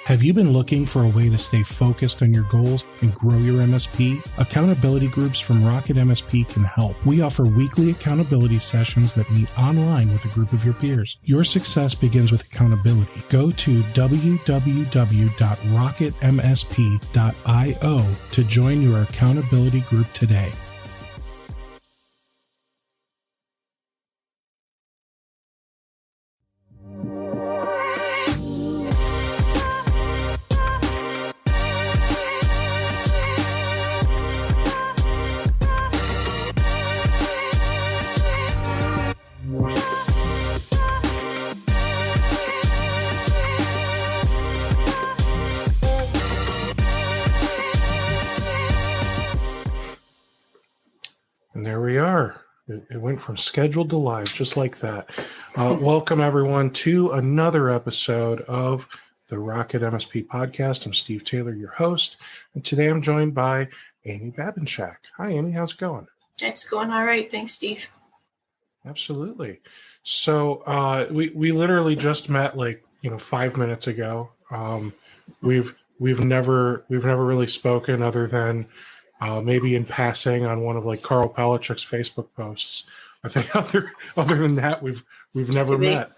Have you been looking for a way to stay focused on your goals and grow your MSP? Accountability groups from RocketMSP can help. We offer weekly accountability sessions that meet online with a group of your peers. Your success begins with accountability. Go to www.rocketmsp.io to join your accountability group today. And there we are. It went from scheduled to live, just like that. Welcome, everyone, to another episode of the Rocket MSP podcast. I'm Steve Taylor, your host. And today I'm joined by Amy Babinchak. Hi, Amy. How's it going? It's going all right. Thanks, Steve. Absolutely. So we literally just met 5 minutes ago. We've never really spoken other than maybe in passing on one of Carl Palachuk's Facebook posts. I think other than that, we've never met.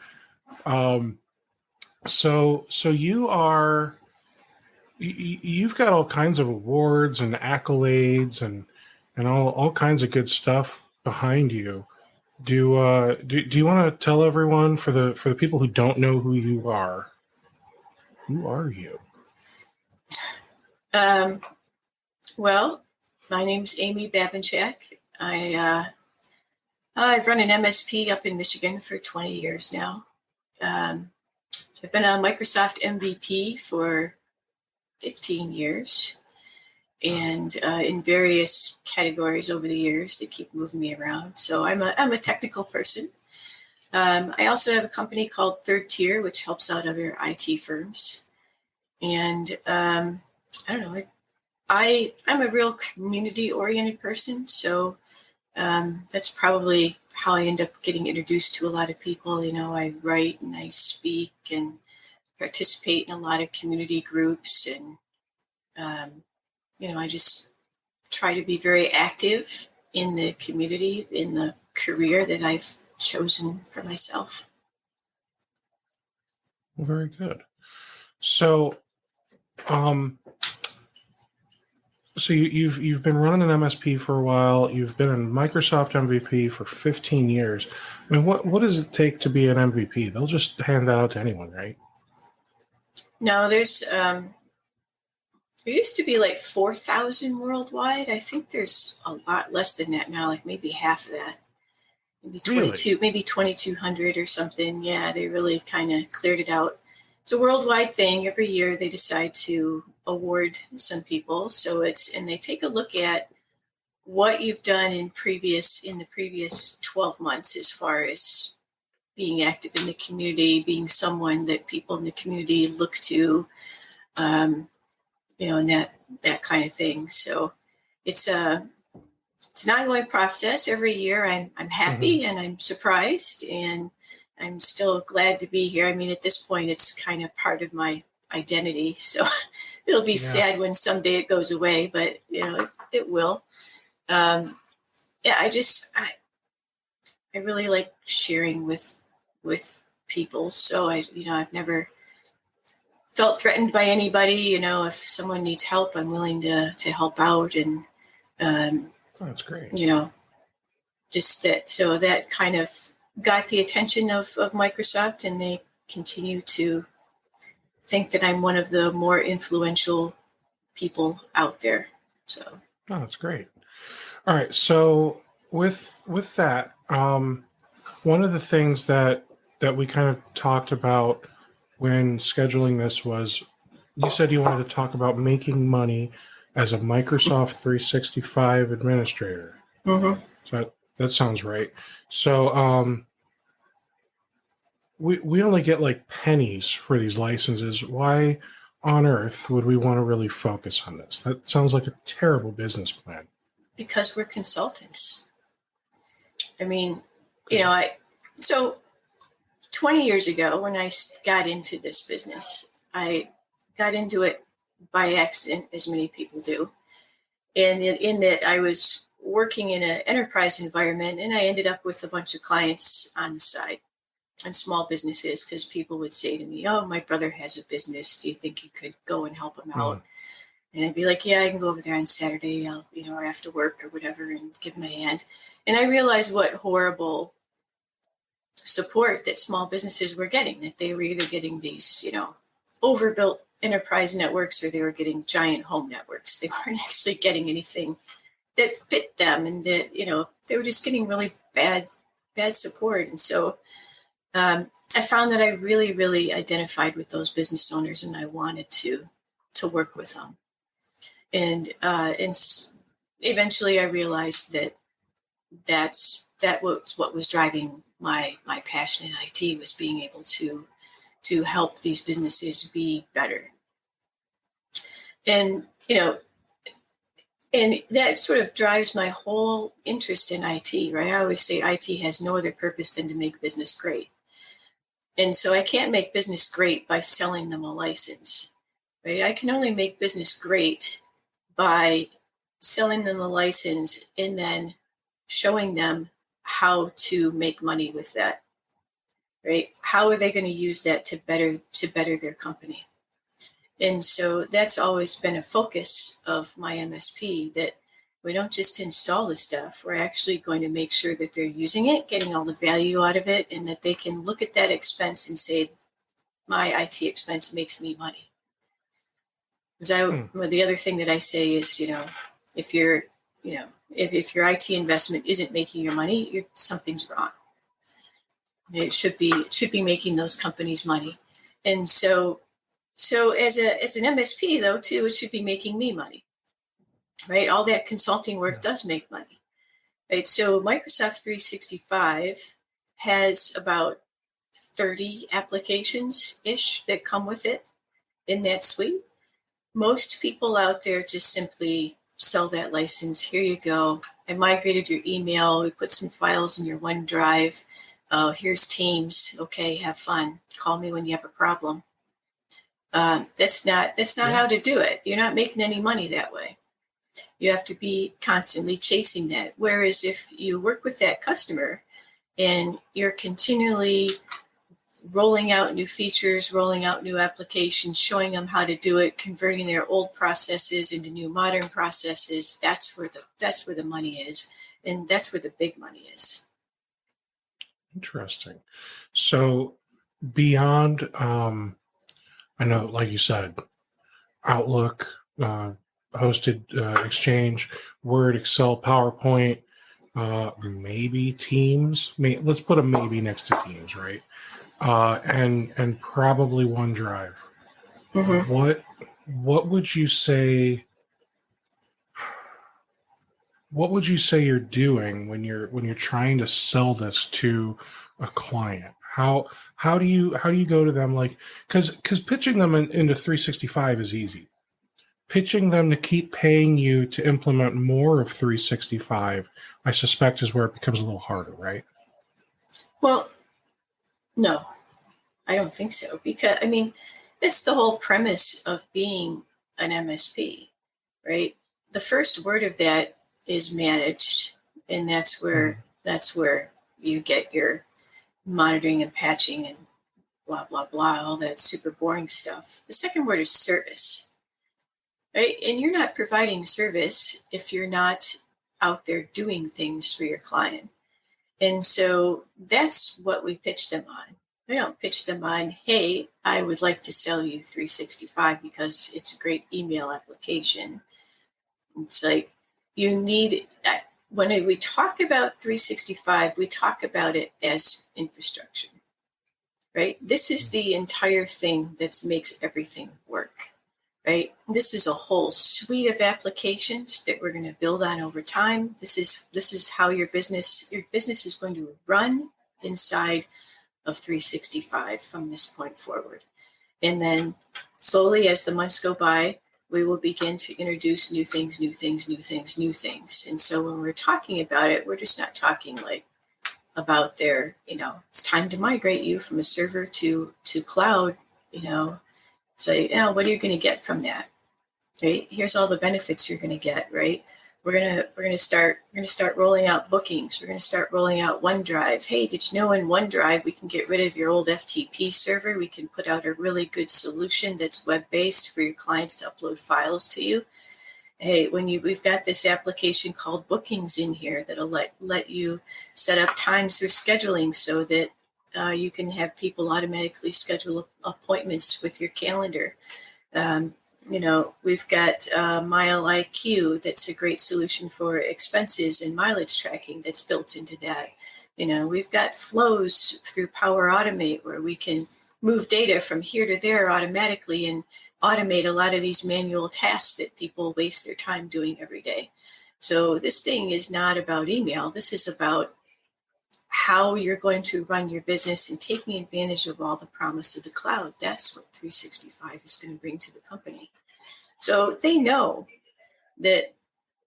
So you've got all kinds of awards and accolades and all kinds of good stuff behind you. Do you want to tell everyone, for the people who don't know who you are, who are you? Well, my name's Amy Babinchak. I've run an MSP up in Michigan for 20 years now. I've been a Microsoft MVP for 15 years, and in various categories over the years that keep moving me around. So I'm a technical person. I also have a company called Third Tier, which helps out other IT firms. And I don't know, I'm a real community-oriented person, so that's probably how I end up getting introduced to a lot of people. I write and I speak and participate in a lot of community groups, and I just try to be very active in the community, in the career that I've chosen for myself. Very good. So, So you've been running an MSP for a while. You've been a Microsoft MVP for 15 years. I mean, what does it take to be an MVP? They'll just hand that out to anyone, right? No, there used to be 4,000 worldwide. I think there's a lot less than that now, maybe half of that. Maybe 22, really? Maybe 2,200 or something. Yeah, they really kind of cleared it out. It's a worldwide thing. Every year they decide to award some people. And they take a look at what you've done in the previous 12 months as far as being active in the community, being someone that people in the community look to, and that kind of thing. So it's an ongoing process. Every year I'm happy and I'm surprised, and I'm still glad to be here. I mean, at this point, it's kind of part of my identity. So it'll be sad when someday it goes away, but it will. I really like sharing with people. So I've never felt threatened by anybody. If someone needs help, I'm willing to help out. And that's great. Just that. So that kind of got the attention of Microsoft, and they continue to think that I'm one of the more influential people out there. So that's great. All right. So with that, one of the things that we kind of talked about when scheduling this was, you said you wanted to talk about making money as a Microsoft 365 administrator. Mm-hmm. So that sounds right. So we only get pennies for these licenses. Why on earth would we want to really focus on this? That sounds like a terrible business plan. Because we're consultants. I mean, so 20 years ago when I got into this business, I got into it by accident, as many people do. And in that I was working in an enterprise environment, and I ended up with a bunch of clients on the side and small businesses, because people would say to me, "Oh, my brother has a business. Do you think you could go and help him out?" And I'd be like, "Yeah, I can go over there on Saturday, or after work or whatever, and give him a hand." And I realized what horrible support that small businesses were getting, that they were either getting these, overbuilt enterprise networks, or they were getting giant home networks. They weren't actually getting anything that fit them, and that, they were just getting really bad support. And so I found that I really, really identified with those business owners, and I wanted to work with them. And eventually I realized that was what was driving my passion in IT, was being able to help these businesses be better. And, and that sort of drives my whole interest in IT, right? I always say IT has no other purpose than to make business great. And so I can't make business great by selling them a license, right? I can only make business great by selling them a license and then showing them how to make money with that, right? How are they going to use that to better their company? And so that's always been a focus of my MSP, that we don't just install the stuff. We're actually going to make sure that they're using it, getting all the value out of it, and that they can look at that expense and say, my IT expense makes me money. Because the other thing that I say is, if your IT investment isn't making your money, something's wrong. It should be making those companies money. And so as an MSP, though, too, it should be making me money, right? All that consulting work does make money, right? So Microsoft 365 has about 30 applications-ish that come with it in that suite. Most people out there just simply sell that license. Here you go. I migrated your email. We put some files in your OneDrive. Here's Teams. Okay, have fun. Call me when you have a problem. That's not how to do it. You're not making any money that way. You have to be constantly chasing that. Whereas if you work with that customer and you're continually rolling out new features, rolling out new applications, showing them how to do it, converting their old processes into new modern processes, that's where the money is, and that's where the big money is. Interesting. So beyond, I know, like you said, Outlook, hosted Exchange, Word, Excel, PowerPoint, maybe Teams. Let's put a maybe next to Teams, right? And probably OneDrive. Mm-hmm. What would you say? What would you say you're doing when you're trying to sell this to a client? How do you go to them, like, because pitching them into 365 is easy. Pitching them to keep paying you to implement more of 365, I suspect, is where it becomes a little harder, right? Well, no, I don't think so, because it's the whole premise of being an MSP, right? The first word of that is managed, and that's where you get your monitoring and patching and blah blah blah, all that super boring stuff. The second word is service, right? And you're not providing service if you're not out there doing things for your client. And so that's what we pitch them on. We don't pitch them on, hey, I would like to sell you 365 because it's a great email application. It's like, you need, when we talk about 365, we talk about it as infrastructure, right? This is the entire thing that makes everything work, right? This is a whole suite of applications that we're going to build on over time. This is how your business is going to run inside of 365 from this point forward. And then slowly, as the months go by, we will begin to introduce new things. And so when we're talking about it, we're just not talking like about it's time to migrate you from a server to cloud, Say, what are you going to get from that? Right? Here's all the benefits you're going to get, right? We're gonna start rolling out bookings. We're gonna start rolling out OneDrive. Hey, did you know in OneDrive we can get rid of your old FTP server? We can put out a really good solution that's web-based for your clients to upload files to you. Hey, we've got this application called Bookings in here that'll let you set up times for scheduling so that you can have people automatically schedule appointments with your calendar. We've got Mile IQ. That's a great solution for expenses and mileage tracking that's built into that. We've got flows through Power Automate where we can move data from here to there automatically and automate a lot of these manual tasks that people waste their time doing every day. So this thing is not about email. This is about how you're going to run your business and taking advantage of all the promise of the cloud. That's what 365 is going to bring to the company. So they know that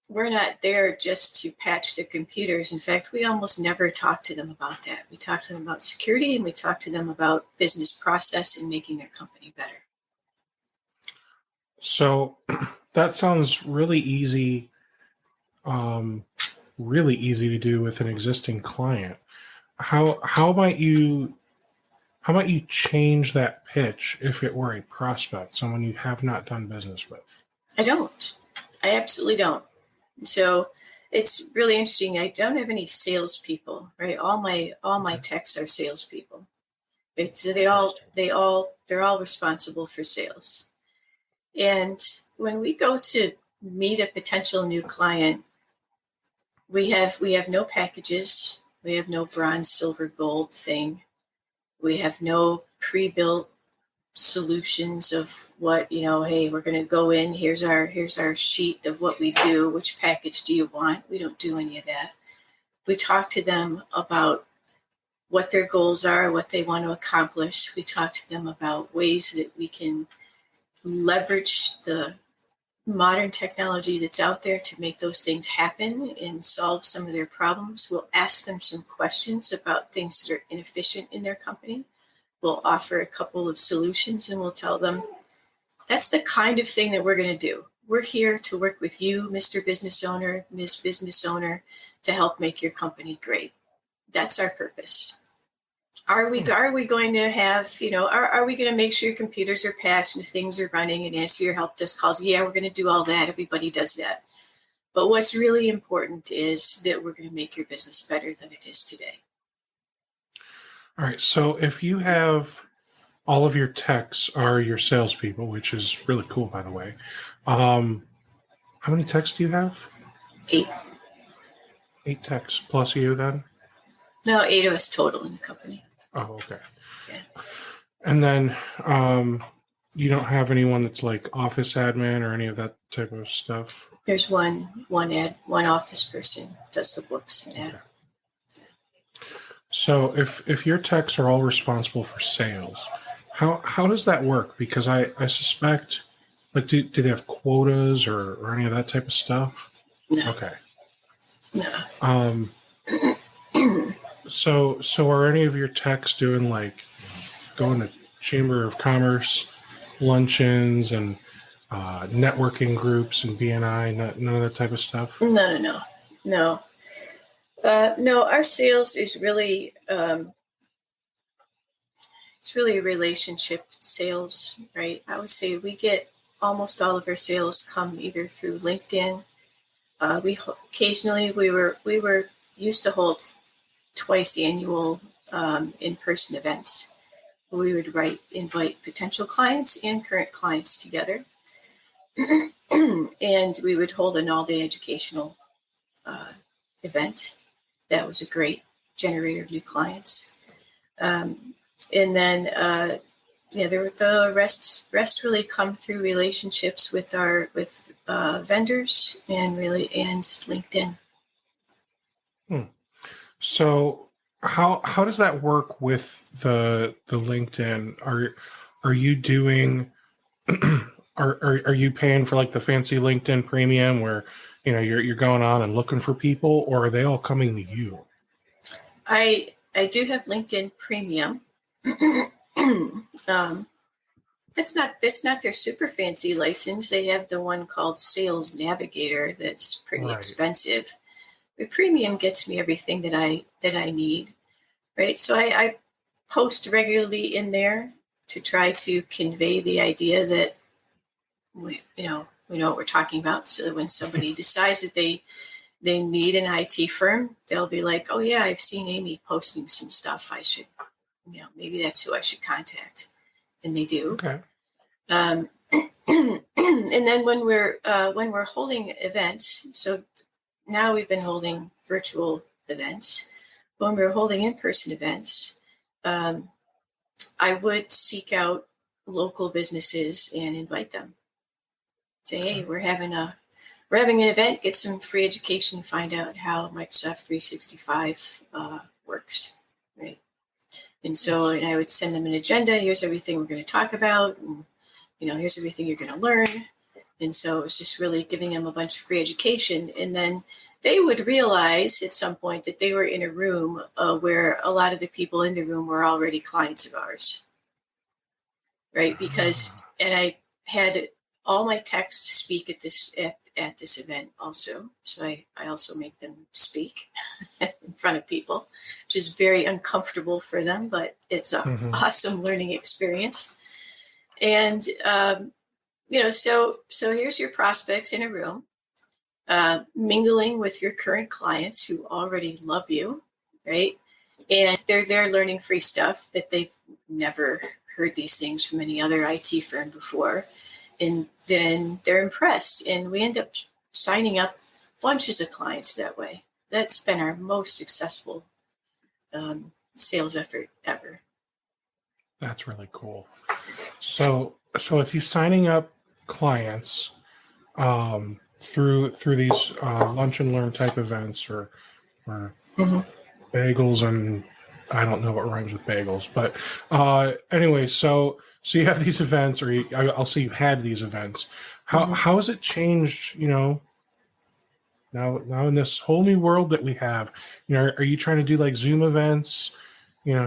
we're not there just to patch their computers. In fact, we almost never talk to them about that. We talk to them about security and we talk to them about business process and making their company better. So that sounds really easy to do with an existing client. How might you change that pitch if it were a prospect, someone you have not done business with? I don't. I absolutely don't. So it's really interesting. I don't have any salespeople, right? All my techs are salespeople. So they're all responsible for sales. And when we go to meet a potential new client, we have no packages. We have no bronze, silver, gold thing. We have no pre-built solutions of what, hey, we're going to go in. Here's our sheet of what we do. Which package do you want? We don't do any of that. We talk to them about what their goals are, what they want to accomplish. We talk to them about ways that we can leverage the modern technology that's out there to make those things happen and solve some of their problems. We'll ask them some questions about things that are inefficient in their company. We'll offer a couple of solutions and we'll tell them, that's the kind of thing that we're going to do. We're here to work with you, Mr. Business Owner, Ms. Business Owner, to help make your company great. That's our purpose. Are we going to have, are we going to make sure your computers are patched and things are running and answer your help desk calls? Yeah, we're going to do all that. Everybody does that. But what's really important is that we're going to make your business better than it is today. All right. So if you have all of your techs are your salespeople, which is really cool, by the way. How many techs do you have? 8. 8 techs plus you then? No, 8 of us total in the company. Oh, okay. Yeah. And then you don't have anyone that's like office admin or any of that type of stuff? There's one office person does the books and that. Okay. So if your techs are all responsible for sales, how does that work? Because I suspect, like, do they have quotas or any of that type of stuff? No. Okay. No. So are any of your techs doing like going to Chamber of Commerce luncheons and networking groups and BNI, none of that type of stuff? No. No, our sales is really it's really relationship sales, right? I would say we get almost all of our sales come either through LinkedIn. We were used to hold twice annual in-person events. We would invite potential clients and current clients together, and we would hold an all-day educational event. That was a great generator of new clients. And then, the rest really come through relationships with vendors and LinkedIn. So how does that work with the LinkedIn? Are you doing are you paying for like the fancy LinkedIn premium where you're going on and looking for people, or are they all coming to you? I do have LinkedIn premium. That's not their super fancy license. They have the one called Sales Navigator that's pretty expensive. The premium gets me everything that I need, right? So I post regularly in there to try to convey the idea that we know what we're talking about, so that when somebody decides that they need an IT firm, they'll be like, oh yeah, I've seen Amy posting some stuff. I should, maybe that's who I should contact. And they do. Okay. And then when we're holding events, so now we've been holding virtual events. When we're holding in-person events, I would seek out local businesses and invite them. Say, hey, we're having an event. Get some free education. Find out how Microsoft 365 works, right? And so, and I would send them an agenda. Here's everything we're going to talk about, and here's everything you're going to learn. And so it's just really giving them a bunch of free education. And then they would realize at some point that they were in a room where a lot of the people in the room were already clients of ours, right? Because, and I had all my techs speak at this event also. So I also make them speak in front of people, which is very uncomfortable for them, but it's an awesome learning experience. And, so here's your prospects in a room, mingling with your current clients who already love you, right? And they're there learning free stuff that they've never heard these things from any other IT firm before. And then they're impressed, and we end up signing up bunches of clients that way. That's been our most successful sales effort ever. That's really cool. So if you're signing up clients through these lunch and learn type events or bagels, and I don't know what rhymes with bagels, but anyway, so you have these events, or I'll say you had these events. How has it changed? Now in this whole new world that we have, are you trying to do like Zoom events?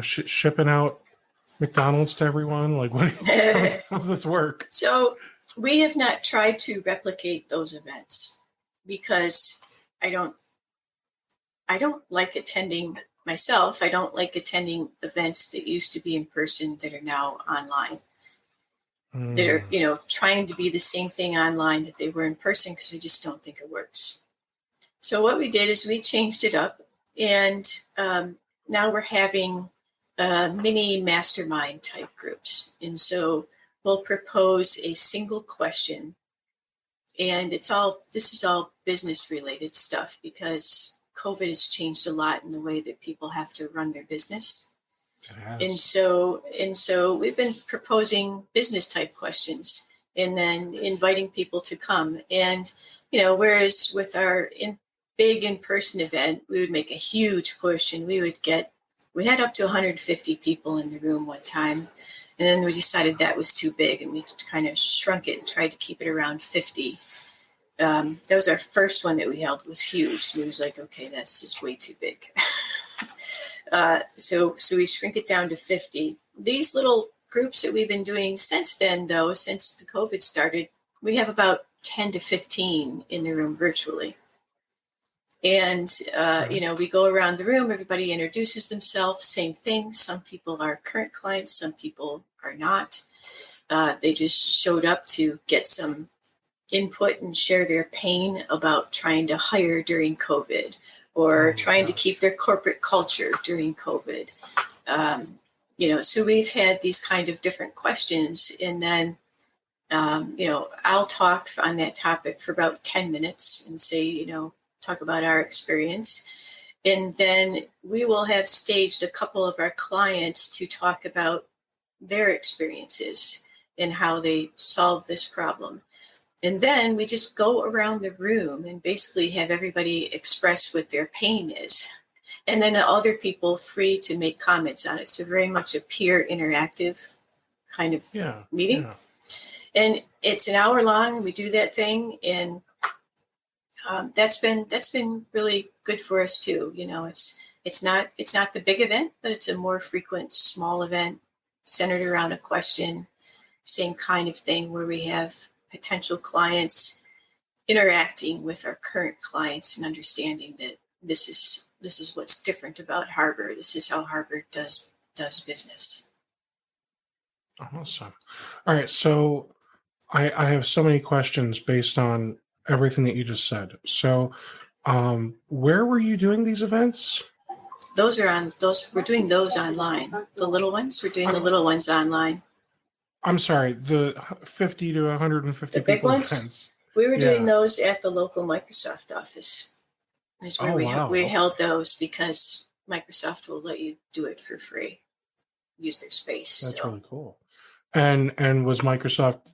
Shipping out McDonald's to everyone? Like, how's this work? So we have not tried to replicate those events because I don't like attending myself. I don't like attending events that used to be in person that are now online. That are, trying to be the same thing online that they were in person, because I just don't think it works. So what we did is we changed it up, and now we're having mini mastermind type groups. And so we'll propose a single question, and this is all business related stuff, because COVID has changed a lot in the way that people have to run their business. And so we've been proposing business type questions and then inviting people to come. And, whereas with our big in-person event, we would make a huge push, and we had up to 150 people in the room one time. And then we decided that was too big, and we kind of shrunk it and tried to keep it around 50. That was our first one that we held. It was huge. And it was like, okay, that's just way too big. So we shrink it down to 50. These little groups that we've been doing since then, though, since the COVID started, we have about 10 to 15 in the room virtually. And, we go around the room, everybody introduces themselves, same thing. Some people are current clients, some people are not. They just showed up to get some input and share their pain about trying to hire during COVID, or trying to keep their corporate culture during COVID. So we've had these kind of different questions, and then, I'll talk on that topic for about 10 minutes and say, talk about our experience. And then we will have staged a couple of our clients to talk about their experiences and how they solve this problem. And then we just go around the room and basically have everybody express what their pain is. And then other people free to make comments on it. So very much a peer interactive kind of meeting. Yeah. And it's an hour long, and we do that thing. And that's been really good for us too. It's not the big event, but it's a more frequent small event centered around a question. same kind of thing where we have potential clients interacting with our current clients and understanding that this is what's different about Harbor. This is how Harbor does business. Awesome. All right. So I have so many questions based on everything that you just said. So where were you doing these events? We're doing those online. The little ones, we're doing the little ones online. I'm sorry, the 50 to 150 the big people ones? events. We were doing those at the local Microsoft office. Is where we held those because Microsoft will let you do it for free. Use their space. That's really cool. And was Microsoft,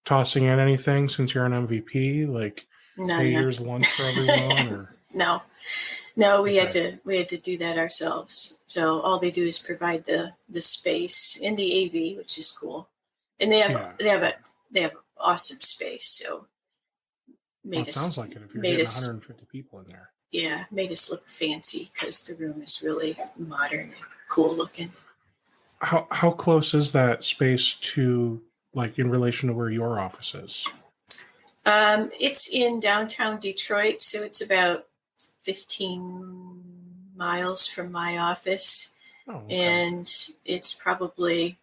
tossing in anything since you're an MVP, like here's lunch for everyone? Or no, we had to do that ourselves. So all they do is provide the space in the AV, which is cool, and they have awesome space. So it sounds like it if you're getting 150 people in there. Yeah, made us look fancy because the room is really modern and cool looking. How close is that space to, like, in relation to where your office is? It's in downtown Detroit, so it's about 15 miles from my office. Oh, okay. And it's probably,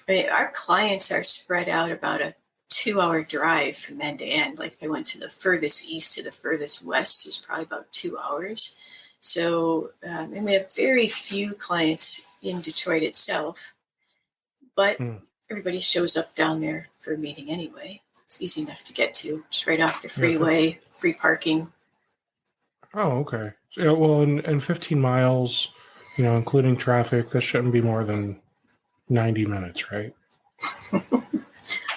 our clients are spread out about a 2-hour drive from end to end. Like if they went to the furthest east to the furthest west is probably about 2 hours. So, and we have very few clients in Detroit itself, but everybody shows up down there for a meeting anyway. It's easy enough to get to. Just right off the freeway, free parking. Oh, okay. Yeah, well, and 15 miles, including traffic, that shouldn't be more than 90 minutes, right?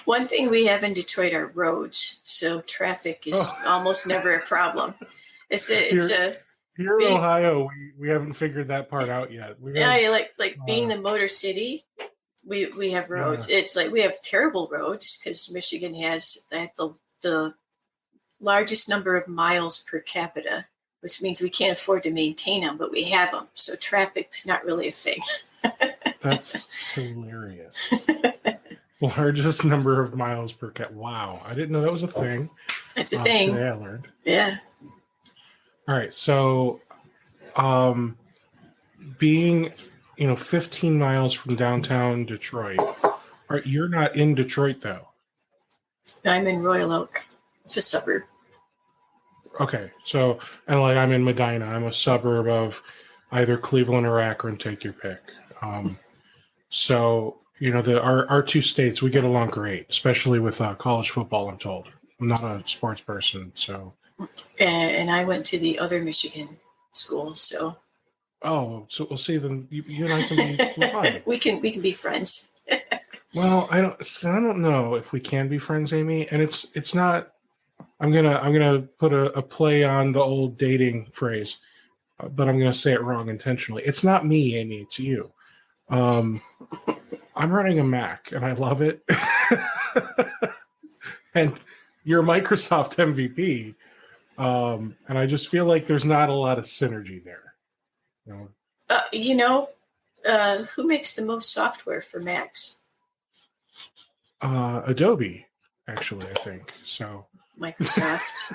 One thing we have in Detroit are roads, so traffic is almost never a problem. Here in Ohio, we haven't figured that part out yet. Being the Motor City, we have roads. Yeah. It's like we have terrible roads because Michigan has the largest number of miles per capita, which means we can't afford to maintain them, but we have them. So traffic's not really a thing. That's hilarious. Largest number of miles per cap. Wow, I didn't know that was a thing. It's a thing. Today I learned. Yeah. All right, so being 15 miles from downtown Detroit, you're not in Detroit though. I'm in Royal Oak. It's a suburb. Okay, so I'm in Medina. I'm a suburb of either Cleveland or Akron. Take your pick. So our two states, we get along great, especially with college football. I'm told. I'm not a sports person, so. And I went to the other Michigan school, so. Oh, so we'll see. Then you and I can be fine. we can be friends. Well, I don't know if we can be friends, Amy. And it's not. I'm gonna put a play on the old dating phrase, but I'm gonna say it wrong intentionally. It's not me, Amy. It's you. I'm running a Mac, and I love it. And you're a Microsoft MVP. And I just feel like there's not a lot of synergy there. Who makes the most software for Macs? Adobe, actually, I think. So Microsoft.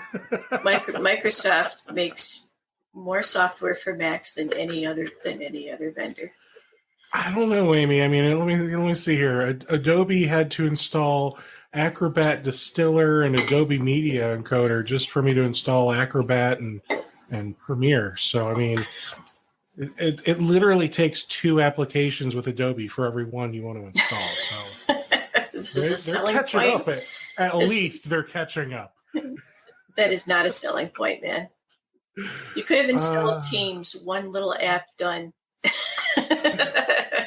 Microsoft makes more software for Macs than any other vendor. I don't know, Amy. I mean, let me see here. Adobe had to install Acrobat Distiller and Adobe Media Encoder just for me to install Acrobat and Premiere. So, I mean, it literally takes 2 applications with Adobe for every one you want to install. So they're catching up. At least they're catching up. That is not a selling point, man. You could have installed Teams, one little app done.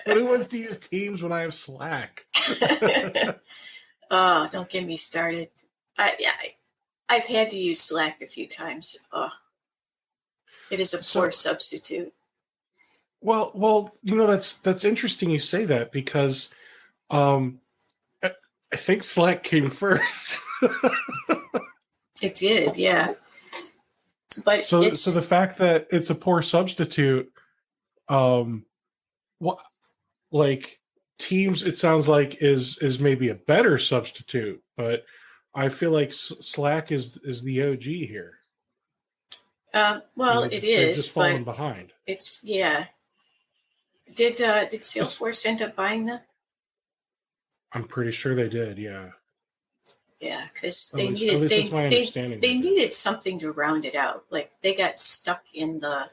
But who wants to use Teams when I have Slack? Oh, don't get me started. I've had to use Slack a few times. Oh, it is a poor substitute. Well, that's interesting you say that because I think Slack came first. It did, yeah. But so the fact that it's a poor substitute, Teams, it sounds like, is maybe a better substitute, but I feel like Slack is the OG here. Well, They've just fallen but behind. it's yeah. Did Salesforce end up buying them? I'm pretty sure they did. Yeah. Yeah, because At least that's my understanding. They needed something to round it out. Like they got stuck in the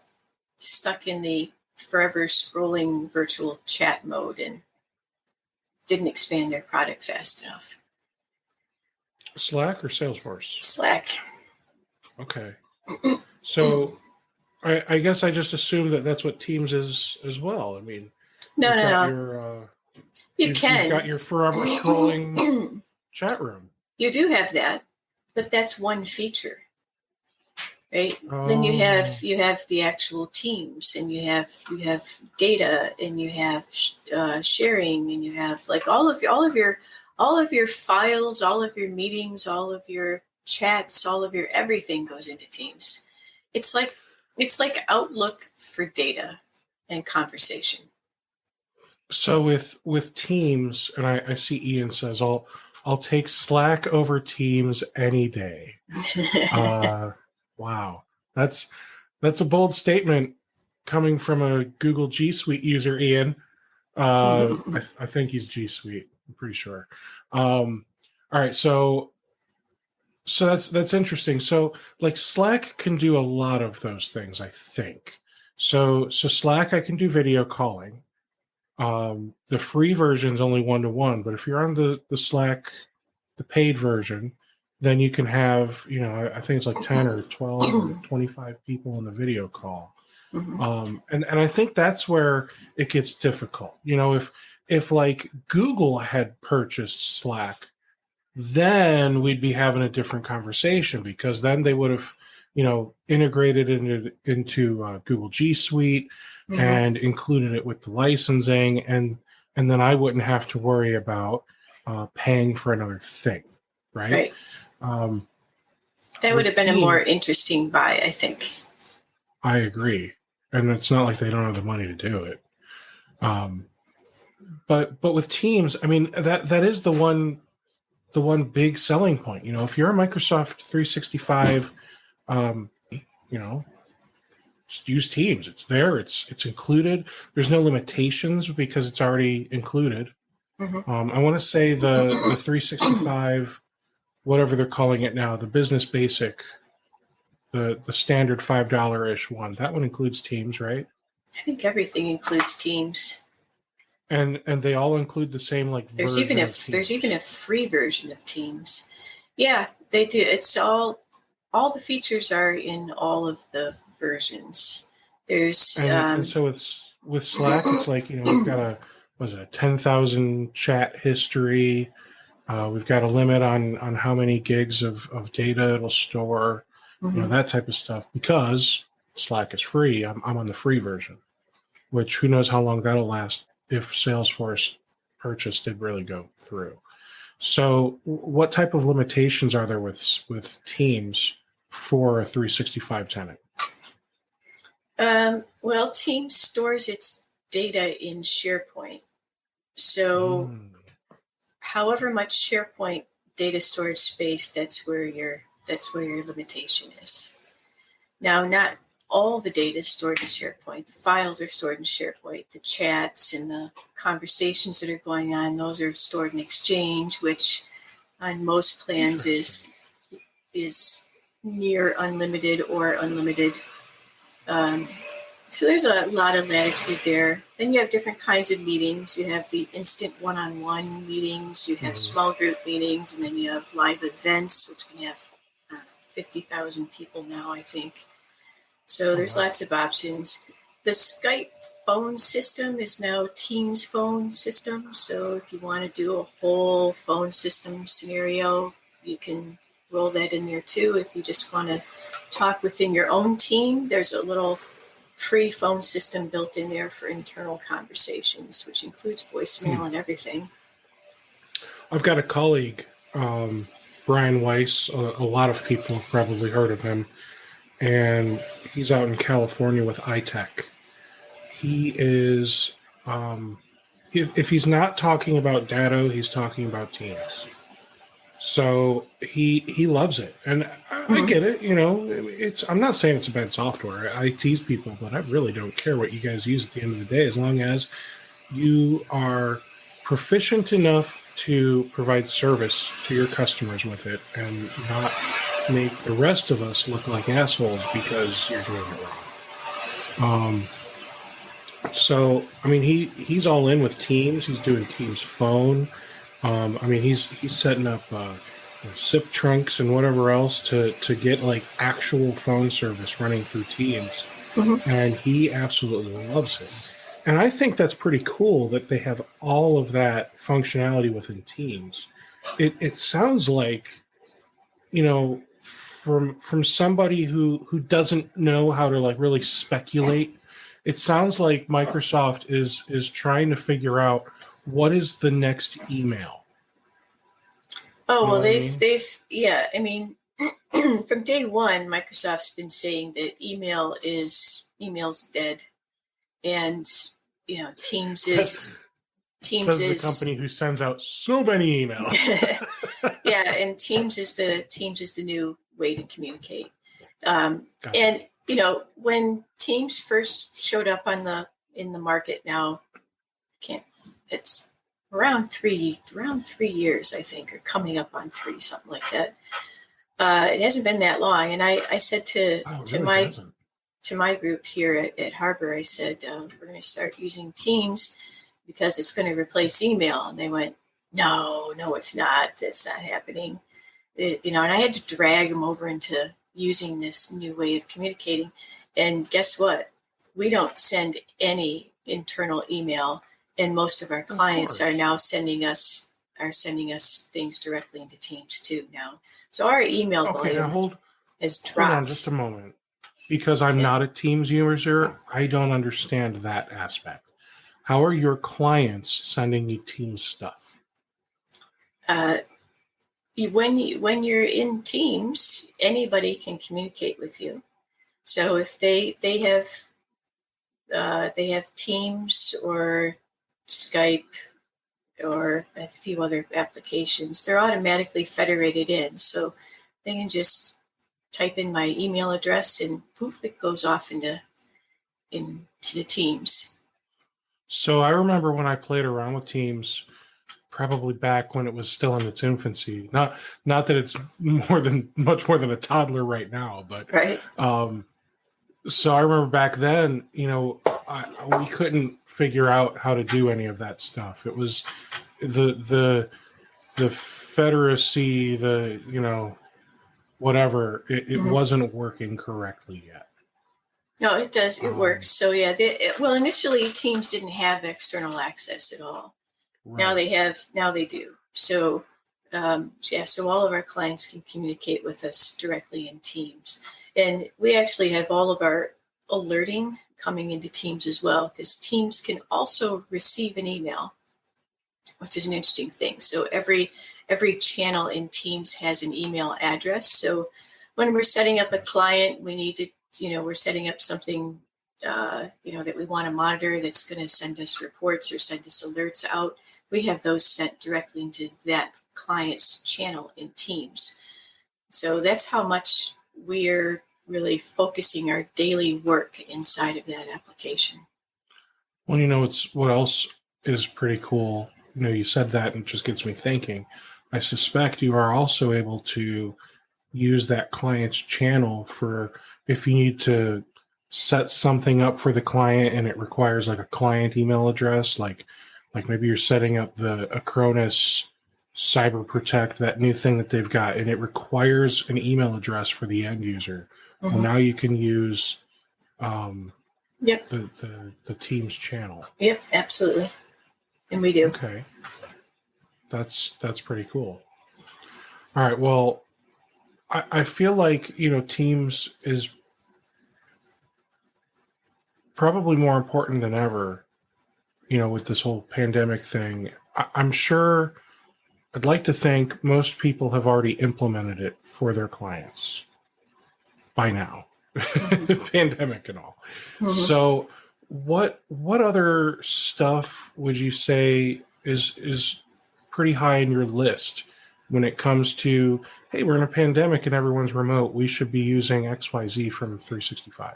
forever scrolling virtual chat mode and didn't expand their product fast enough. Slack or Salesforce? Slack. Okay. So I guess I just assumed that that's what Teams is as well. I mean, No. You've got your forever scrolling chat room. You do have that, but that's one feature, right? Then you have the actual Teams, and you have data, and you have sharing, and you have like all of your files, all of your meetings, all of your chats, all of your everything goes into Teams. It's like Outlook for data and conversation. So with Teams, and I see Ian says I'll take Slack over Teams any day. Wow, that's a bold statement coming from a Google G Suite user, Ian. I think he's G Suite. I'm pretty sure. All right, so that's interesting. So like Slack can do a lot of those things, I think. So Slack, I can do video calling. The free version is only 1-to-1, but if you're on the Slack, the paid version, then you can have, I think it's like 10 or 12 or 25 people in the video call. And I think that's where it gets difficult. If like Google had purchased Slack, then we'd be having a different conversation, because then they would have, integrated into Google G Suite and included it with the licensing, and then I wouldn't have to worry about paying for another thing, right? That would have been a more interesting buy, I think. I agree, and it's not like they don't have the money to do it. But with Teams, I mean, that is the one big selling point. If you're a Microsoft 365, just use Teams. It's there. It's included. There's no limitations because it's already included. I want to say the 365, whatever they're calling it now, the Business Basic, the standard $5-ish one, that one includes Teams, right? I think everything includes Teams. And they all include the same there's even a free version of Teams. Yeah, they do. It's all the features are in all of the versions. There's and so with Slack, it's like we've got a 10,000 chat history. We've got a limit on how many gigs of data it'll store, that type of stuff. Because Slack is free, I'm on the free version, which who knows how long that'll last if Salesforce purchase did really go through. So what type of limitations are there with Teams for a 365 tenant? Well, Teams stores its data in SharePoint. So however much SharePoint data storage space, that's where your limitation is. Now, not all the data is stored in SharePoint. The files are stored in SharePoint. The chats and the conversations that are going on, those are stored in Exchange, which on most plans is near unlimited or unlimited. So there's a lot of latitude there. Then you have different kinds of meetings. You have the instant one-on-one meetings. You have small group meetings, and then you have live events, which can have 50,000 people now, I think. So there's lots of options. The Skype phone system is now Teams phone system. So if you want to do a whole phone system scenario, you can roll that in there too. If you just want to talk within your own team, there's a little free phone system built in there for internal conversations, which includes voicemail and everything. I've got a colleague, Brian Weiss. A lot of people have probably heard of him. And he's out in California with iTech. He is if he's not talking about Datto, he's talking about Teams. So he loves it, and I get it. You know, I'm not saying it's a bad software. I tease people, but I really don't care what you guys use at the end of the day, as long as you are proficient enough to provide service to your customers with it, and not make the rest of us look like assholes because you're doing it wrong. So I mean, he's all in with Teams. He's doing Teams Phone. I mean, he's setting up SIP trunks and whatever else to get like actual phone service running through Teams, and he absolutely loves it. And I think that's pretty cool that they have all of that functionality within Teams. It sounds like, you know, from somebody who doesn't know how to like really speculate, it sounds like Microsoft is trying to figure out what is the next email. Oh, well, they've I mean, from day one, Microsoft's been saying that email's dead, and you know, Teams is the company who sends out so many emails. Yeah, and Teams is the new way to communicate. And you know, when Teams first showed up in the market, now it's around three years, I think, or coming up on 3, something like that. It hasn't been that long, and I said to my group here at Harbor, I said, we're going to start using Teams because it's going to replace email. And they went, no, it's not. That's not happening. You know, and I had to drag them over into using this new way of communicating. And guess what? We don't send any internal email, and most of our clients are now sending us things directly into Teams too now. So our email volume has dropped. Hold on just a moment. Because I'm not a Teams user, I don't understand that aspect. How are your clients sending you Teams stuff? When you're in Teams, anybody can communicate with you. So if they have Teams or Skype or a few other applications, they're automatically federated in. So they can just type in my email address and poof, it goes off into the Teams. So I remember when I played around with Teams, probably back when it was still in its infancy. Not that it's much more than a toddler right now, but right. So I remember back then, you know, we couldn't figure out how to do any of that stuff. It was the Federacy, you know, whatever. It wasn't working correctly yet. No, it does. It works. So yeah, initially Teams didn't have external access at all. Right. Now they do. So so all of our clients can communicate with us directly in Teams. And we actually have all of our alerting coming into Teams as well, because Teams can also receive an email, which is an interesting thing. So every channel in Teams has an email address. So when we're setting up a client, we need to, we're setting up something, that we want to monitor that's going to send us reports or send us alerts out. We have those sent directly into that client's channel in Teams. So that's how much we're really focusing our daily work inside of that application. Well, what else is pretty cool. You said that and it just gets me thinking. I suspect you are also able to use that client's channel for if you need to set something up for the client and it requires like a client email address, like maybe you're setting up the Acronis Cyber Protect, that new thing that they've got, and it requires an email address for the end user. Mm-hmm. Well, now you can use the Teams channel. Yep, absolutely. And we do. Okay. That's pretty cool. All right. Well, I feel like, Teams is probably more important than ever, with this whole pandemic thing. I'm sure, I'd like to think most people have already implemented it for their clients by now, mm-hmm. Pandemic and all. Mm-hmm. So what other stuff would you say is pretty high in your list when it comes to, hey, we're in a pandemic and everyone's remote, we should be using XYZ from 365?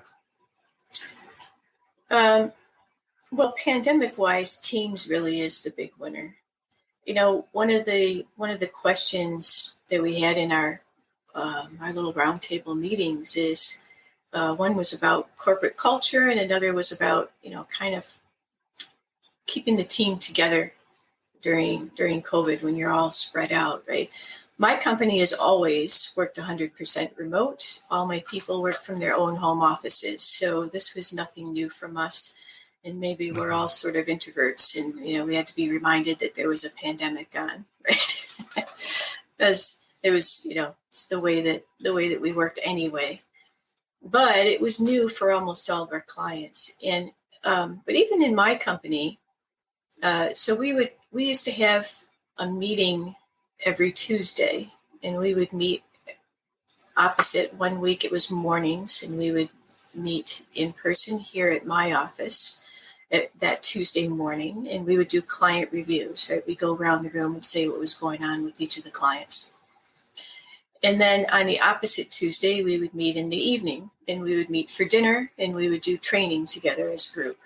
Well, pandemic-wise, Teams really is the big winner. One of the questions that we had in our little roundtable meetings is one was about corporate culture, and another was about kind of keeping the team together during COVID when you're all spread out, right? My company has always worked 100% remote. All my people work from their own home offices, so this was nothing new from us. And maybe we're all sort of introverts, and we had to be reminded that there was a pandemic on, right? Because it was, it's the way that we worked anyway. But it was new for almost all of our clients, and but even in my company, so we used to have a meeting every Tuesday, and we would meet opposite. One week it was mornings, and we would meet in person here at my office that Tuesday morning, and we would do client reviews, right? We go around the room and say what was going on with each of the clients. And then on the opposite Tuesday, we would meet in the evening, and we would meet for dinner, and we would do training together as a group.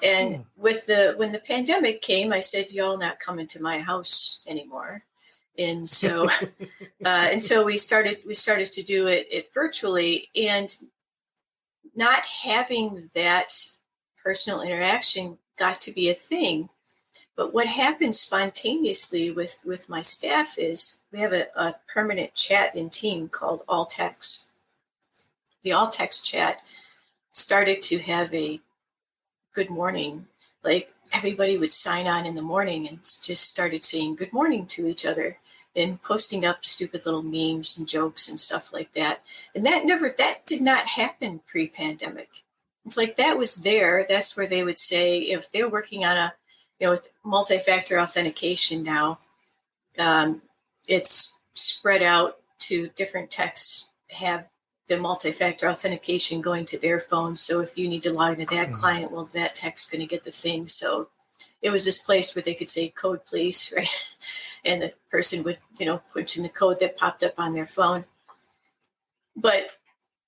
And when the pandemic came, I said, y'all not coming to my house anymore. And so we started to do it virtually, and not having that personal interaction got to be a thing. But what happened spontaneously with my staff is we have a permanent chat in team called All Text. The All Text chat started to have a good morning. Like everybody would sign on in the morning and just started saying good morning to each other and posting up stupid little memes and jokes and stuff like that. And that did not happen pre-pandemic. It's like that was there. That's where they would say, if they're working on with multi-factor authentication now, it's spread out to different techs have the multi-factor authentication going to their phone. So if you need to log into that client, well, that tech's going to get the thing. So it was this place where they could say code, please, right? And the person would, punch in the code that popped up on their phone. But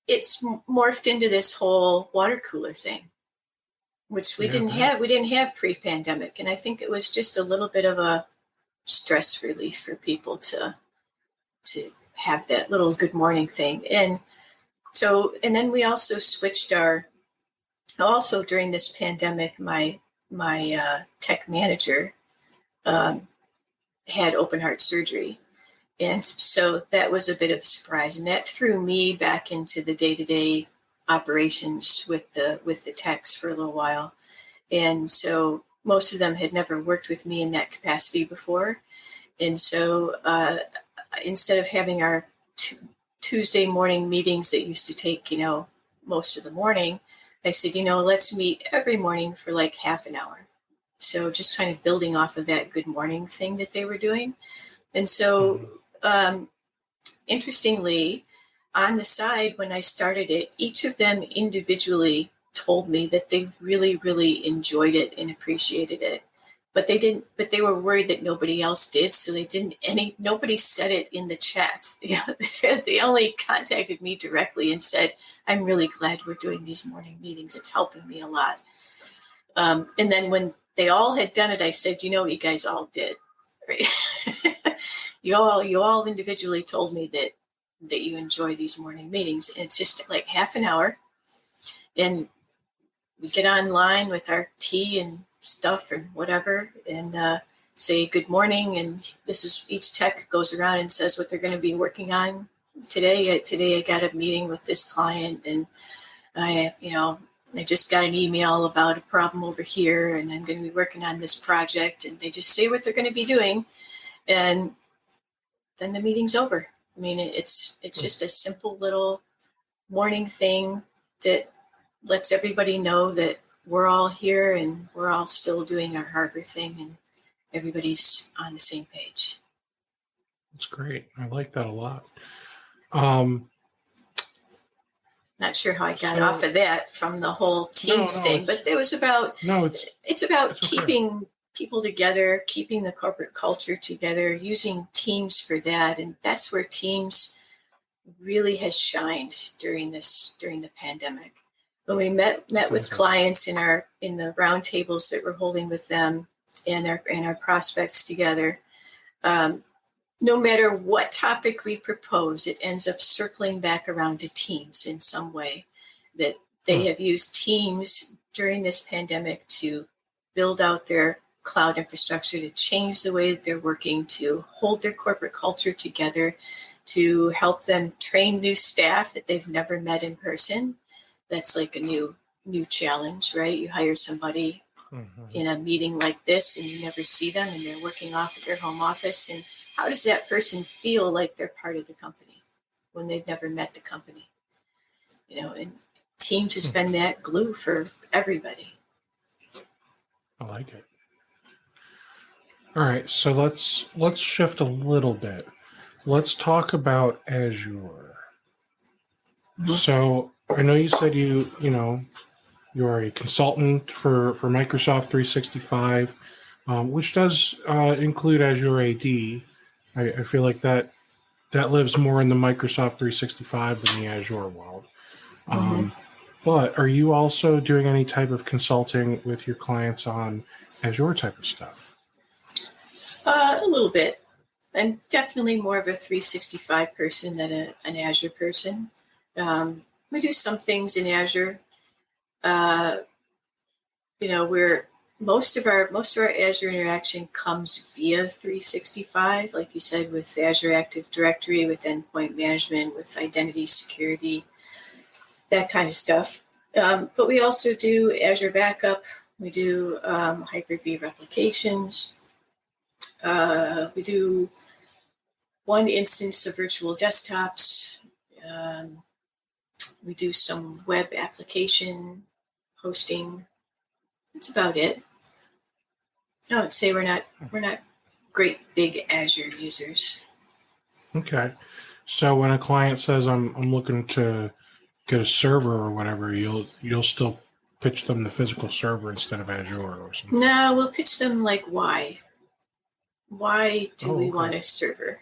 it's morphed into this whole water cooler thing, which we didn't have. We didn't have pre-pandemic. And I think it was just a little bit of a stress relief for people to have that little good morning thing. And then we also switched also during this pandemic, my tech manager had open heart surgery. And so that was a bit of a surprise, and that threw me back into the day-to-day operations with the techs for a little while. And so most of them had never worked with me in that capacity before. And so instead of having our Tuesday morning meetings that used to take, most of the morning, I said, let's meet every morning for like half an hour. So just kind of building off of that good morning thing that they were doing. And so interestingly, on the side, when I started it, each of them individually told me that they really, really enjoyed it and appreciated it. But they were worried that nobody else did. So nobody said it in the chat. They only contacted me directly and said, I'm really glad we're doing these morning meetings. It's helping me a lot. And then when they all had done it, I said, what you guys all did, right? You all individually told me that you enjoy these morning meetings. And it's just like half an hour. And we get online with our tea and stuff and whatever, and say good morning. And this is each tech goes around and says what they're going to be working on today. Today I got a meeting with this client, and I just got an email about a problem over here, and I'm going to be working on this project. And they just say what they're going to be doing, and then the meeting's over. I mean, it's just a simple little morning thing that lets everybody know that we're all here and we're all still doing our harbor thing, and everybody's on the same page. That's great. I like that a lot. Not sure how I got off of that from the whole Teams thing, but it was about, it's about keeping people together, keeping the corporate culture together, using Teams for that. And that's where Teams really has shined during the pandemic. When we met with clients in the roundtables that we're holding with them and our prospects together, no matter what topic we propose, it ends up circling back around to Teams in some way. That they have used Teams during this pandemic to build out their cloud infrastructure, to change the way that they're working, to hold their corporate culture together, to help them train new staff that they've never met in person. That's like a new challenge, right? You hire somebody in a meeting like this and you never see them and they're working off at their home office. And how does that person feel like they're part of the company when they've never met the company? And Teams has been that glue for everybody. I like it. All right, so let's shift a little bit. Let's talk about Azure. So I know you said you're a consultant for Microsoft 365, which does include Azure AD. I feel like that lives more in the Microsoft 365 than the Azure world. But are you also doing any type of consulting with your clients on Azure type of stuff? A little bit. I'm definitely more of a 365 person than an Azure person. We do some things in Azure. Where most of our Azure interaction comes via 365, like you said, with Azure Active Directory, with endpoint management, with identity security, that kind of stuff. But we also do Azure Backup. We do Hyper-V replications. We do one instance of virtual desktops. We do some web application hosting. That's about it. I would say we're not great big Azure users. Okay. So when a client says I'm looking to get a server or whatever, you'll still pitch them the physical server instead of Azure or something? No, we'll pitch them like why. Why do we want a server?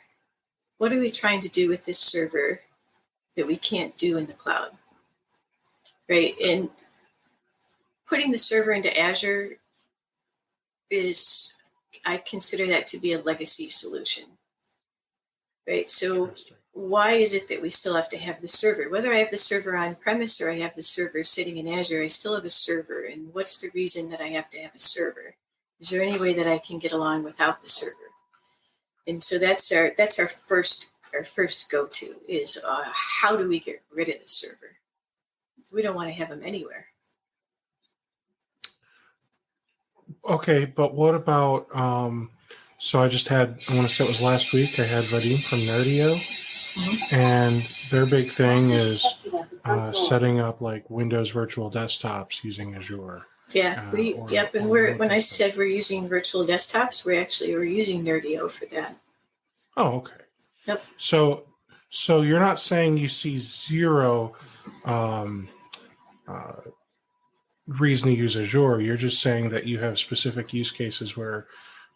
What are we trying to do with this server that we can't do in the cloud? Right? And putting the server into Azure I consider that to be a legacy solution. Right? So why is it that we still have to have the server? Whether I have the server on premise or I have the server sitting in Azure, I still have a server. And what's the reason that I have to have a server? Is there any way that I can get along without the server? And so that's our first go-to is how do we get rid of the server? We don't want to have them anywhere. Okay, but what about so I want to say it was last week, I had Vadim from Nerdio, and their big thing is setting up like Windows virtual desktops using Azure. Yeah, and when I said we're using virtual desktops, we're using Nerdio for that. Oh, okay. Yep. So you're not saying you see zero reason to use Azure. You're just saying that you have specific use cases where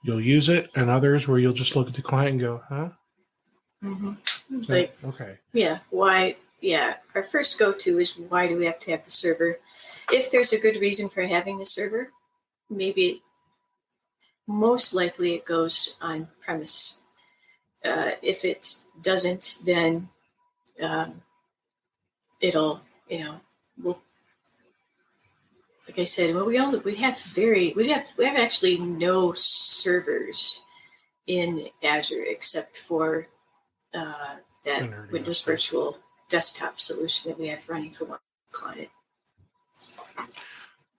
you'll use it and others where you'll just look at the client and go, huh? Okay. Yeah. Why? Yeah. Our first go-to is why do we have to have the server? If there's a good reason for having the server, most likely it goes on premise. If it doesn't, then it'll, like I said, well, we have actually no servers in Azure except for that Windows Virtual Desktop solution that we have running for one client.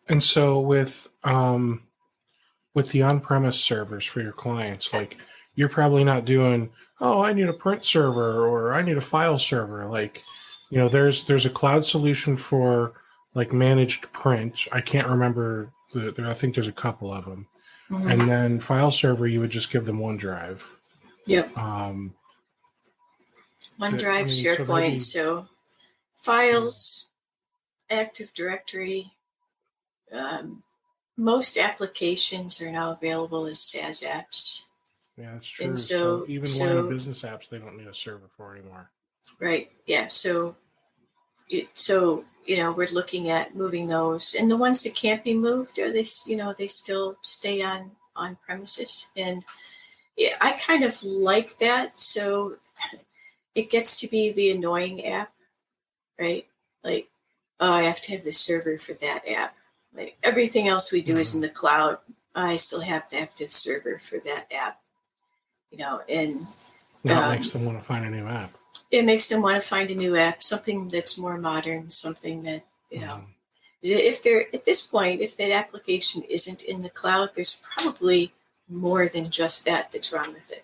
And so with the on-premise servers for your clients, like you're probably not doing, I need a print server or I need a file server. Like, there's a cloud solution for like managed print. I can't remember I think there's a couple of them. And then file server, you would just give them OneDrive. Yep. OneDrive, SharePoint. So files, Active Directory. Most applications are now available as SaaS apps. Yeah, that's true. And So even line of business apps, they don't need a server for anymore. Right. Yeah. So we're looking at moving those, and the ones that can't be moved, are they still stay on premises, and yeah, I kind of like that. So it gets to be the annoying app, right? Like, oh, I have to have the server for that app. Like everything else we do is in the cloud. I still have to have the server for that app, and that makes them want to find a new app. It makes them want to find a new app, something that's more modern, something that, if they're at this point, if that application isn't in the cloud, there's probably more than just that's wrong with it.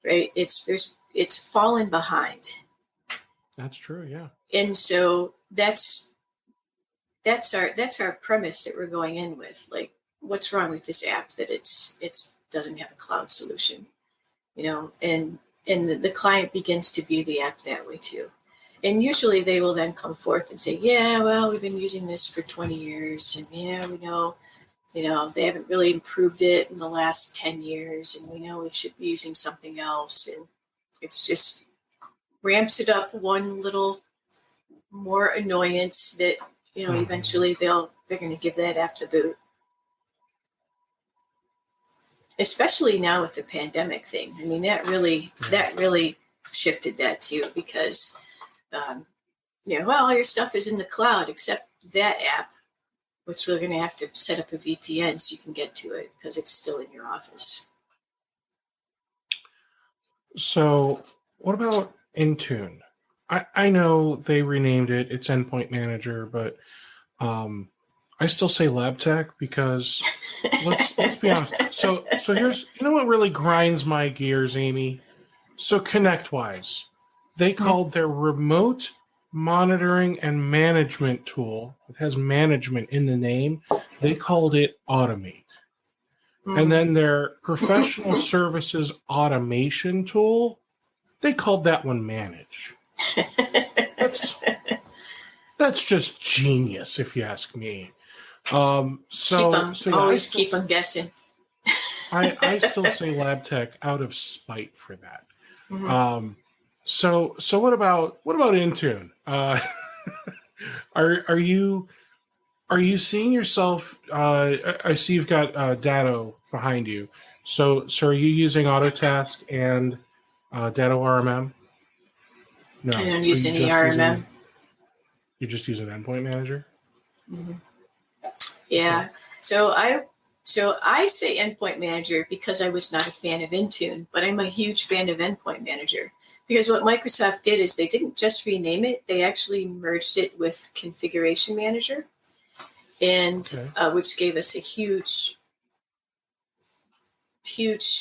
Right? It's fallen behind. That's true, yeah. And so that's our premise that we're going in with. Like, what's wrong with this app that it doesn't have a cloud solution? And the client begins to view the app that way too. And usually they will then come forth and say, yeah, well, we've been using this for 20 years. And yeah, we know, they haven't really improved it in the last 10 years. And we know we should be using something else. And it's just ramps it up one little more annoyance that, eventually they're going to give that app the boot. Especially now with the pandemic thing. I mean, that really shifted that too, because, all your stuff is in the cloud except that app, which we're going to have to set up a VPN so you can get to it because it's still in your office. So what about Intune? I know they renamed it. It's Endpoint Manager, but I still say lab tech because let's be honest. So here's, what really grinds my gears, Amy? So ConnectWise, they called their remote monitoring and management tool, it has management in the name, they called it Automate. And then their professional services automation tool, they called that one Manage. That's just genius, if you ask me. Always keep them guessing. I still say lab tech out of spite for that. Mm-hmm. So what about Intune? Are you seeing yourself? I see you've got Datto behind you. So are you using Autotask and Datto RMM? No, I don't use any RMM. You're just using Endpoint Manager? Mm-hmm. Yeah. Okay. So I say Endpoint Manager because I was not a fan of Intune, but I'm a huge fan of Endpoint Manager because what Microsoft did is they didn't just rename it; they actually merged it with Configuration Manager, and which gave us a huge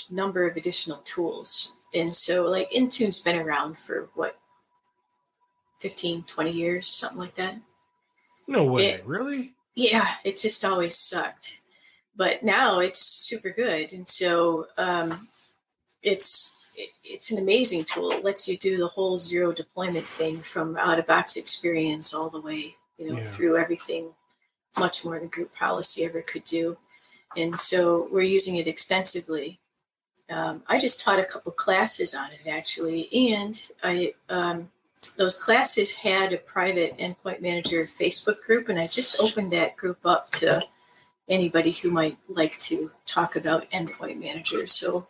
number of additional tools. And so, like, Intune's been around for 15, 20 years, something like that. No way, really? Yeah, it just always sucked. But now it's super good. And so it's an amazing tool. It lets you do the whole zero deployment thing from out-of-box experience all the way, through everything, much more than group policy ever could do. And so we're using it extensively. I just taught a couple classes on it, actually, and those classes had a private Endpoint Manager Facebook group, and I just opened that group up to anybody who might like to talk about Endpoint Manager. So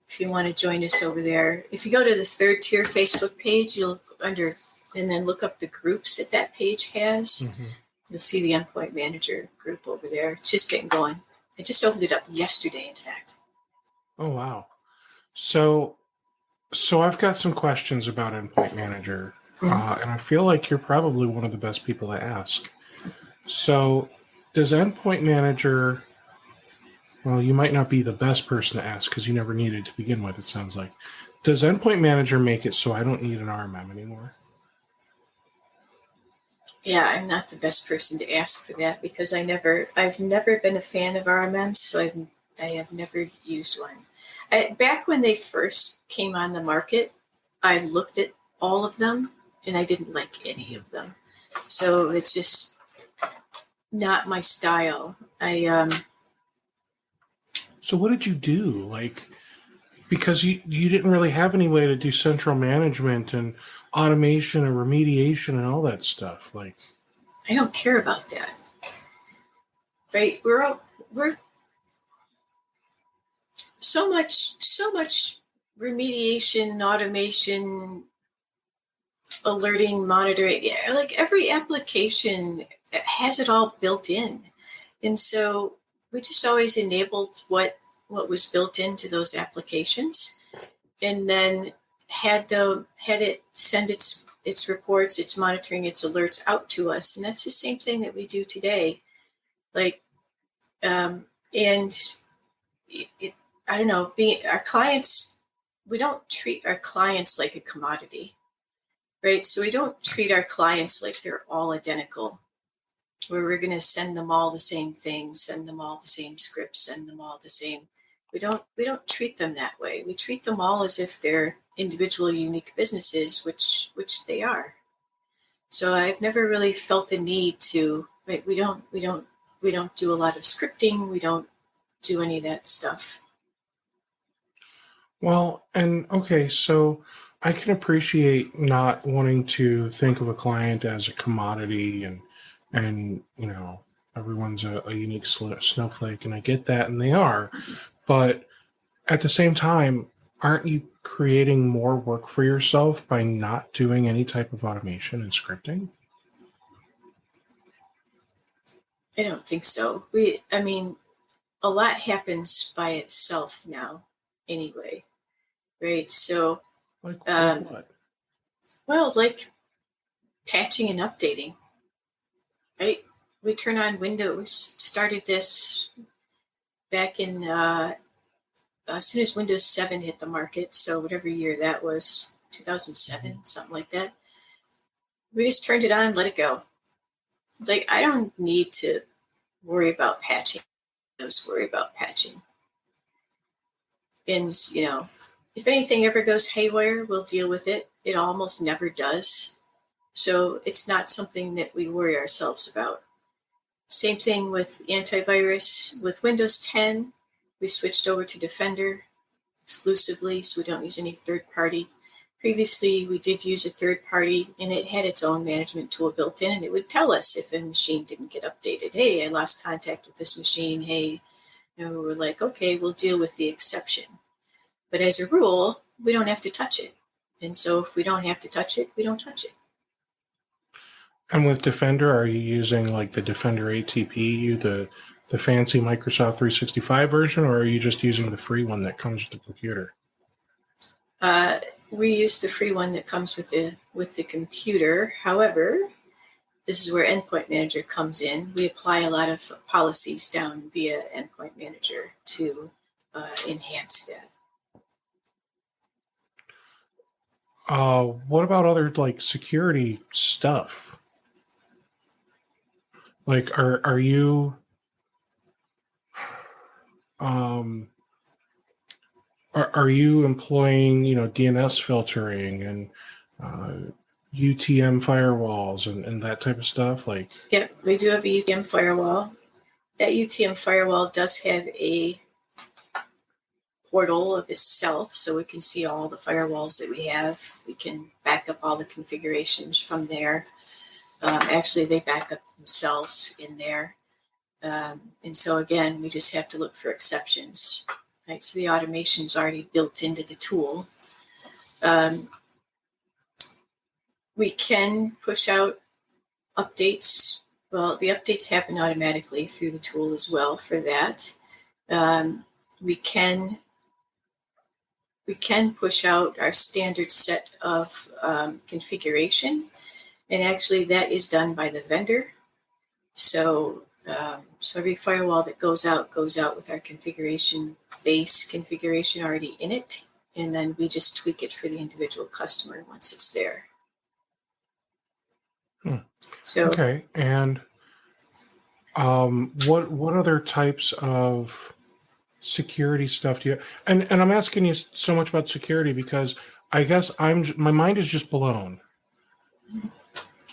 if you want to join us over there, if you go to the third tier Facebook page, and then look up the groups that page has, you'll see the Endpoint Manager group over there. It's just getting going. I just opened it up yesterday, in fact. Oh, wow. So I've got some questions about Endpoint Manager, and I feel like you're probably one of the best people to ask. So does Endpoint Manager, well, you might not be the best person to ask because you never needed to begin with, it sounds like. Does Endpoint Manager make it so I don't need an RMM anymore? Yeah, I'm not the best person to ask for that because I've never been a fan of RMMs, so I have never used one. Back when they first came on the market, I looked at all of them and I didn't like any of them. So it's just not my style. So what did you do? Like, because you didn't really have any way to do central management and automation and remediation and all that stuff. Like, I don't care about that. Right? We're so much remediation, automation, alerting, monitoring. Yeah, like every application has it all built in, and so we just always enabled what was built into those applications, and then had it send its reports, its monitoring, its alerts out to us, and that's the same thing that we do today. Like, and I don't know, our clients, we don't treat our clients like a commodity, right? So we don't treat our clients like they're all identical, where we're going to send them all the same things, send them all the same scripts, send them all the same. We don't treat them that way. We treat them all as if they're individual, unique businesses, which they are. So I've never really felt the need to. Right, we don't do a lot of scripting. We don't do any of that stuff. well, and okay, so I can appreciate not wanting to think of a client as a commodity, and everyone's a unique snowflake, and I get that, and they are, but at the same time, aren't you creating more work for yourself by not doing any type of automation and scripting? I don't think so. I mean, a lot happens by itself now, anyway, right? So, Like what? well, like patching and updating, right? We turn on Windows. Started this back in as soon as Windows 7 hit the market. So whatever year that was, 2007, something like that. We just turned it on, let it go. Like, I don't need to worry about patching. Just worry about patching. And, if anything ever goes haywire, we'll deal with it. It almost never does. So it's not something that we worry ourselves about. Same thing with antivirus. With Windows 10, we switched over to Defender exclusively, so we don't use any third party. Previously, we did use a third party, and it had its own management tool built in, and it would tell us if a machine didn't get updated. Hey, I lost contact with this machine. Hey, we're like, okay, we'll deal with the exception. But as a rule, we don't have to touch it. And so if we don't have to touch it, we don't touch it. And with Defender, are you using like the Defender ATP, the fancy Microsoft 365 version, or are you just using the free one that comes with the computer? We use the free one that comes with the computer. However, this is where Endpoint Manager comes in. We apply a lot of policies down via Endpoint Manager to enhance that. What about other like security stuff? Like, are you are you employing DNS filtering and UTM firewalls and that type of stuff? Like, Yep, we do have a UTM firewall. That UTM firewall does have a portal of itself, so we can see all the firewalls that we have. We can back up all the configurations from there. Actually, they back up themselves in there. And so again, we just have to look for exceptions. Right? So the automation is already built into the tool. We can push out updates. Well, the updates happen automatically through the tool as well for that. We can push out our standard set of configuration, and actually that is done by the vendor. So every firewall that goes out with our base configuration already in it, and then we just tweak it for the individual customer once it's there. So okay, and what other types of security stuff do you? And I'm asking you so much about security because I guess my mind is just blown.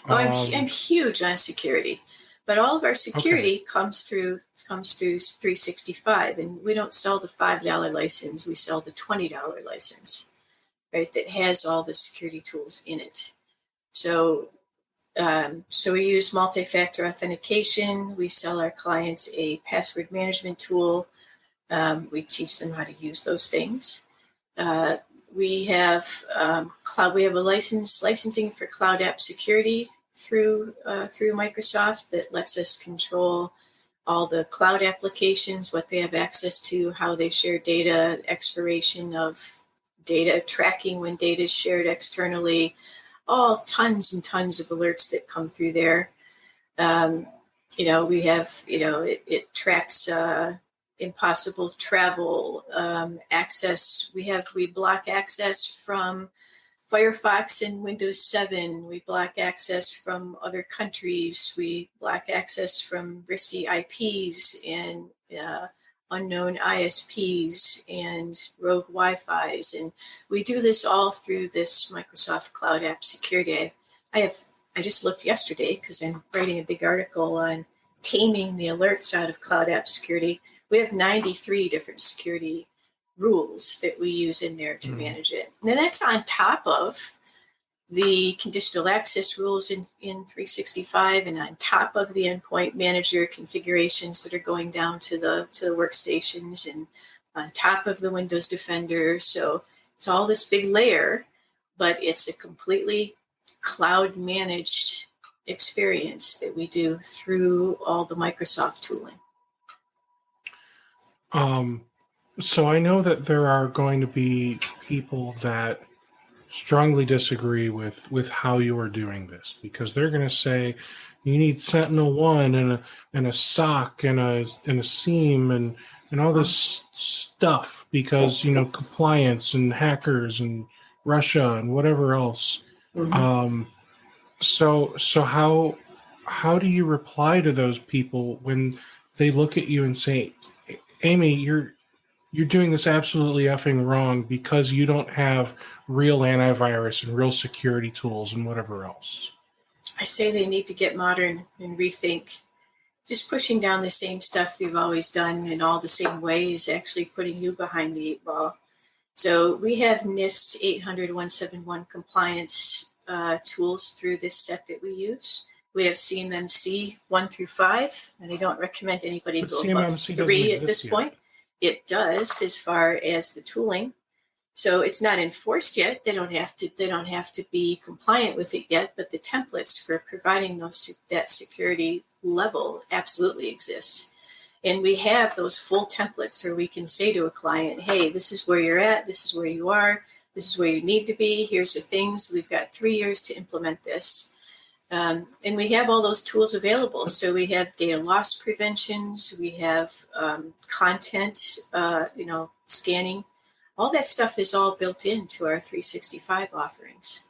Oh, I'm huge on security, but all of our security comes through 365, and we don't sell the $5 license. We sell the $20 license, right? That has all the security tools in it. So we use multi-factor authentication. We sell our clients a password management tool. We teach them how to use those things. We have cloud. We have a licensing for cloud app security through Microsoft that lets us control all the cloud applications, what they have access to, how they share data, expiration of data, tracking when data is shared externally, all tons and tons of alerts that come through there. We have, it tracks impossible travel, access. We block access from Firefox and Windows 7. We block access from other countries. We block access from risky IPs and unknown ISPs and rogue Wi-Fi's. And we do this all through this Microsoft Cloud App Security. I just looked yesterday because I'm writing a big article on taming the alerts out of Cloud App Security. We have 93 different security rules that we use in there to manage it. And then that's on top of the conditional access rules in 365 and on top of the endpoint manager configurations that are going down to the workstations and on top of the Windows Defender. So it's all this big layer, but it's a completely cloud managed experience that we do through all the Microsoft tooling. So I know that there are going to be people that strongly disagree with how you are doing this, because they're going to say you need Sentinel-1 and a SOC and a SIEM and all this stuff because compliance and hackers and Russia and whatever else. So how do you reply to those people when they look at you and say, Amy, you're doing this absolutely effing wrong because you don't have real antivirus and real security tools and whatever else? I say they need to get modern and rethink. Just pushing down the same stuff they've always done in all the same way is actually putting you behind the 8 ball. So we have NIST 800-171 compliance tools through this set that we use. We have CMMC 1 through 5, and I don't recommend anybody go above 3 at this point. It does as far as the tooling. So it's not enforced yet. They don't have to be compliant with it yet, but the templates for providing that security level absolutely exist. And we have those full templates where we can say to a client, hey, this is where you're at, this is where you are, this is where you need to be, here's the things, we've got 3 years to implement this. And we have all those tools available. So we have data loss preventions, we have content, scanning. All that stuff is all built into our 365 offerings.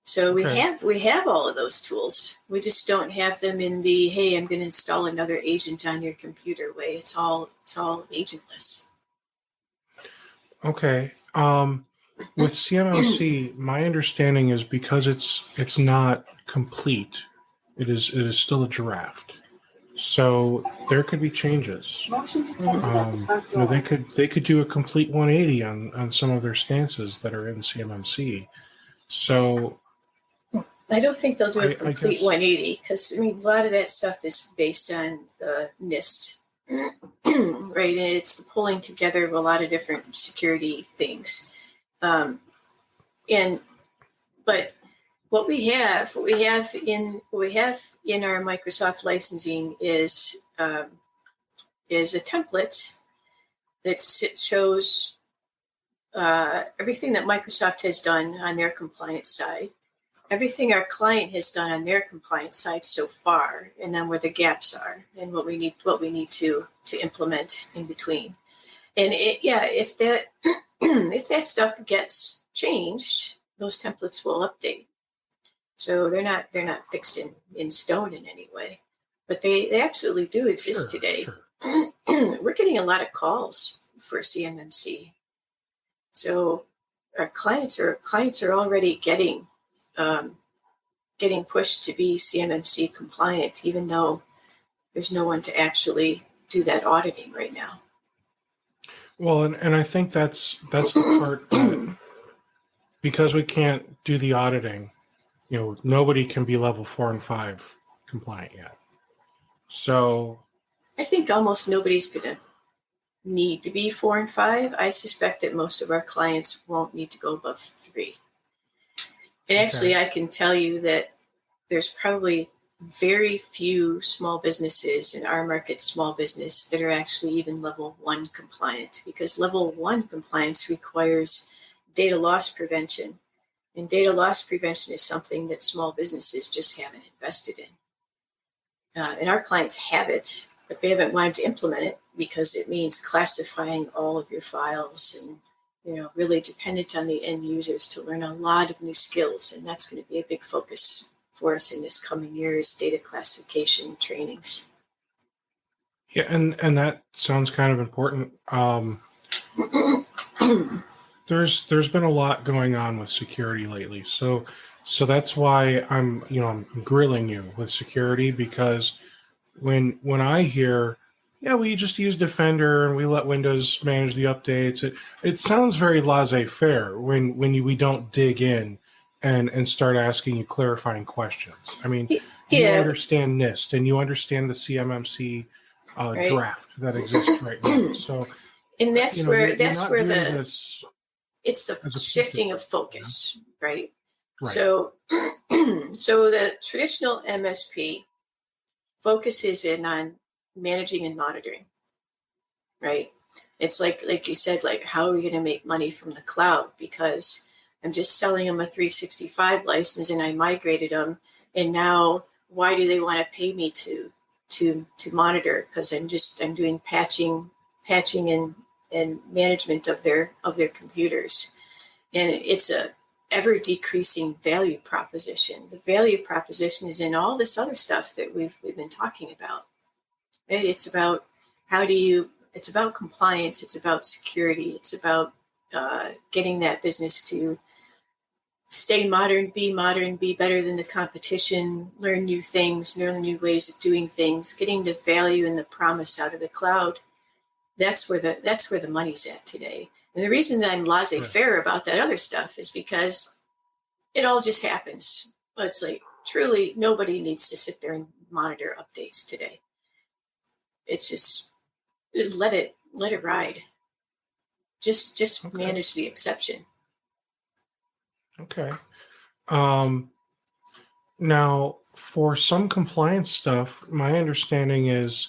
So we have all of those tools. We just don't have them in the, hey, I'm going to install another agent on your computer way. It's all agentless. Okay. With CMMC, my understanding is because it's not complete, it is still a draft. So there could be changes. They could do a complete 180 on some of their stances that are in CMMC. So I don't think they'll do a complete 180 because a lot of that stuff is based on the NIST, right? And it's the pulling together of a lot of different security things. But what we have in our Microsoft licensing is a template that shows everything that Microsoft has done on their compliance side, everything our client has done on their compliance side so far, and then where the gaps are and what we need to implement in between. And if that stuff gets changed, those templates will update. So they're not fixed in stone in any way, but they absolutely do exist today. Sure. We're getting a lot of calls for CMMC. So our clients are already getting getting pushed to be CMMC compliant, even though there's no one to actually do that auditing right now. Well, and I think that's the part that, because we can't do the auditing, nobody can be level 4 and 5 compliant yet. So I think almost nobody's going to need to be 4 and 5. I suspect that most of our clients won't need to go above 3. And actually, I can tell you that there's probably very few small businesses in our market, small business, that are actually even level 1 compliant, because level 1 compliance requires data loss prevention. And data loss prevention is something that small businesses just haven't invested in. And our clients have it, but they haven't wanted to implement it because it means classifying all of your files and, really dependent on the end users to learn a lot of new skills. And that's going to be a big focus for us in this coming year, is data classification trainings. Yeah, and that sounds kind of important. There's been a lot going on with security lately, so that's why I'm grilling you with security, because when I hear, yeah, we just use Defender and we let Windows manage the updates, it sounds very laissez-faire when we don't dig in and start asking you clarifying questions. I mean, you understand NIST and you understand the CMMC draft that exists right now. So, and that's where it's the shifting of focus, right? So, so the traditional MSP focuses in on managing and monitoring, right? It's like you said, like, how are we going to make money from the cloud? Because I'm just selling them a 365 license and I migrated them, and now why do they want to pay me to monitor? Because I'm doing patching and management of their computers, and it's a ever decreasing value proposition. The value proposition is in all this other stuff that we've been talking about. Right? It's about it's about compliance, it's about security, it's about getting that business to stay modern, be better than the competition, learn new things, learn new ways of doing things, getting the value and the promise out of the cloud. That's where the money's at today. And the reason that I'm laissez-faire about that other stuff is because it all just happens. But it's like, truly, nobody needs to sit there and monitor updates today. It's just, let it ride. Just manage the exception. Okay. Now, for some compliance stuff, my understanding is,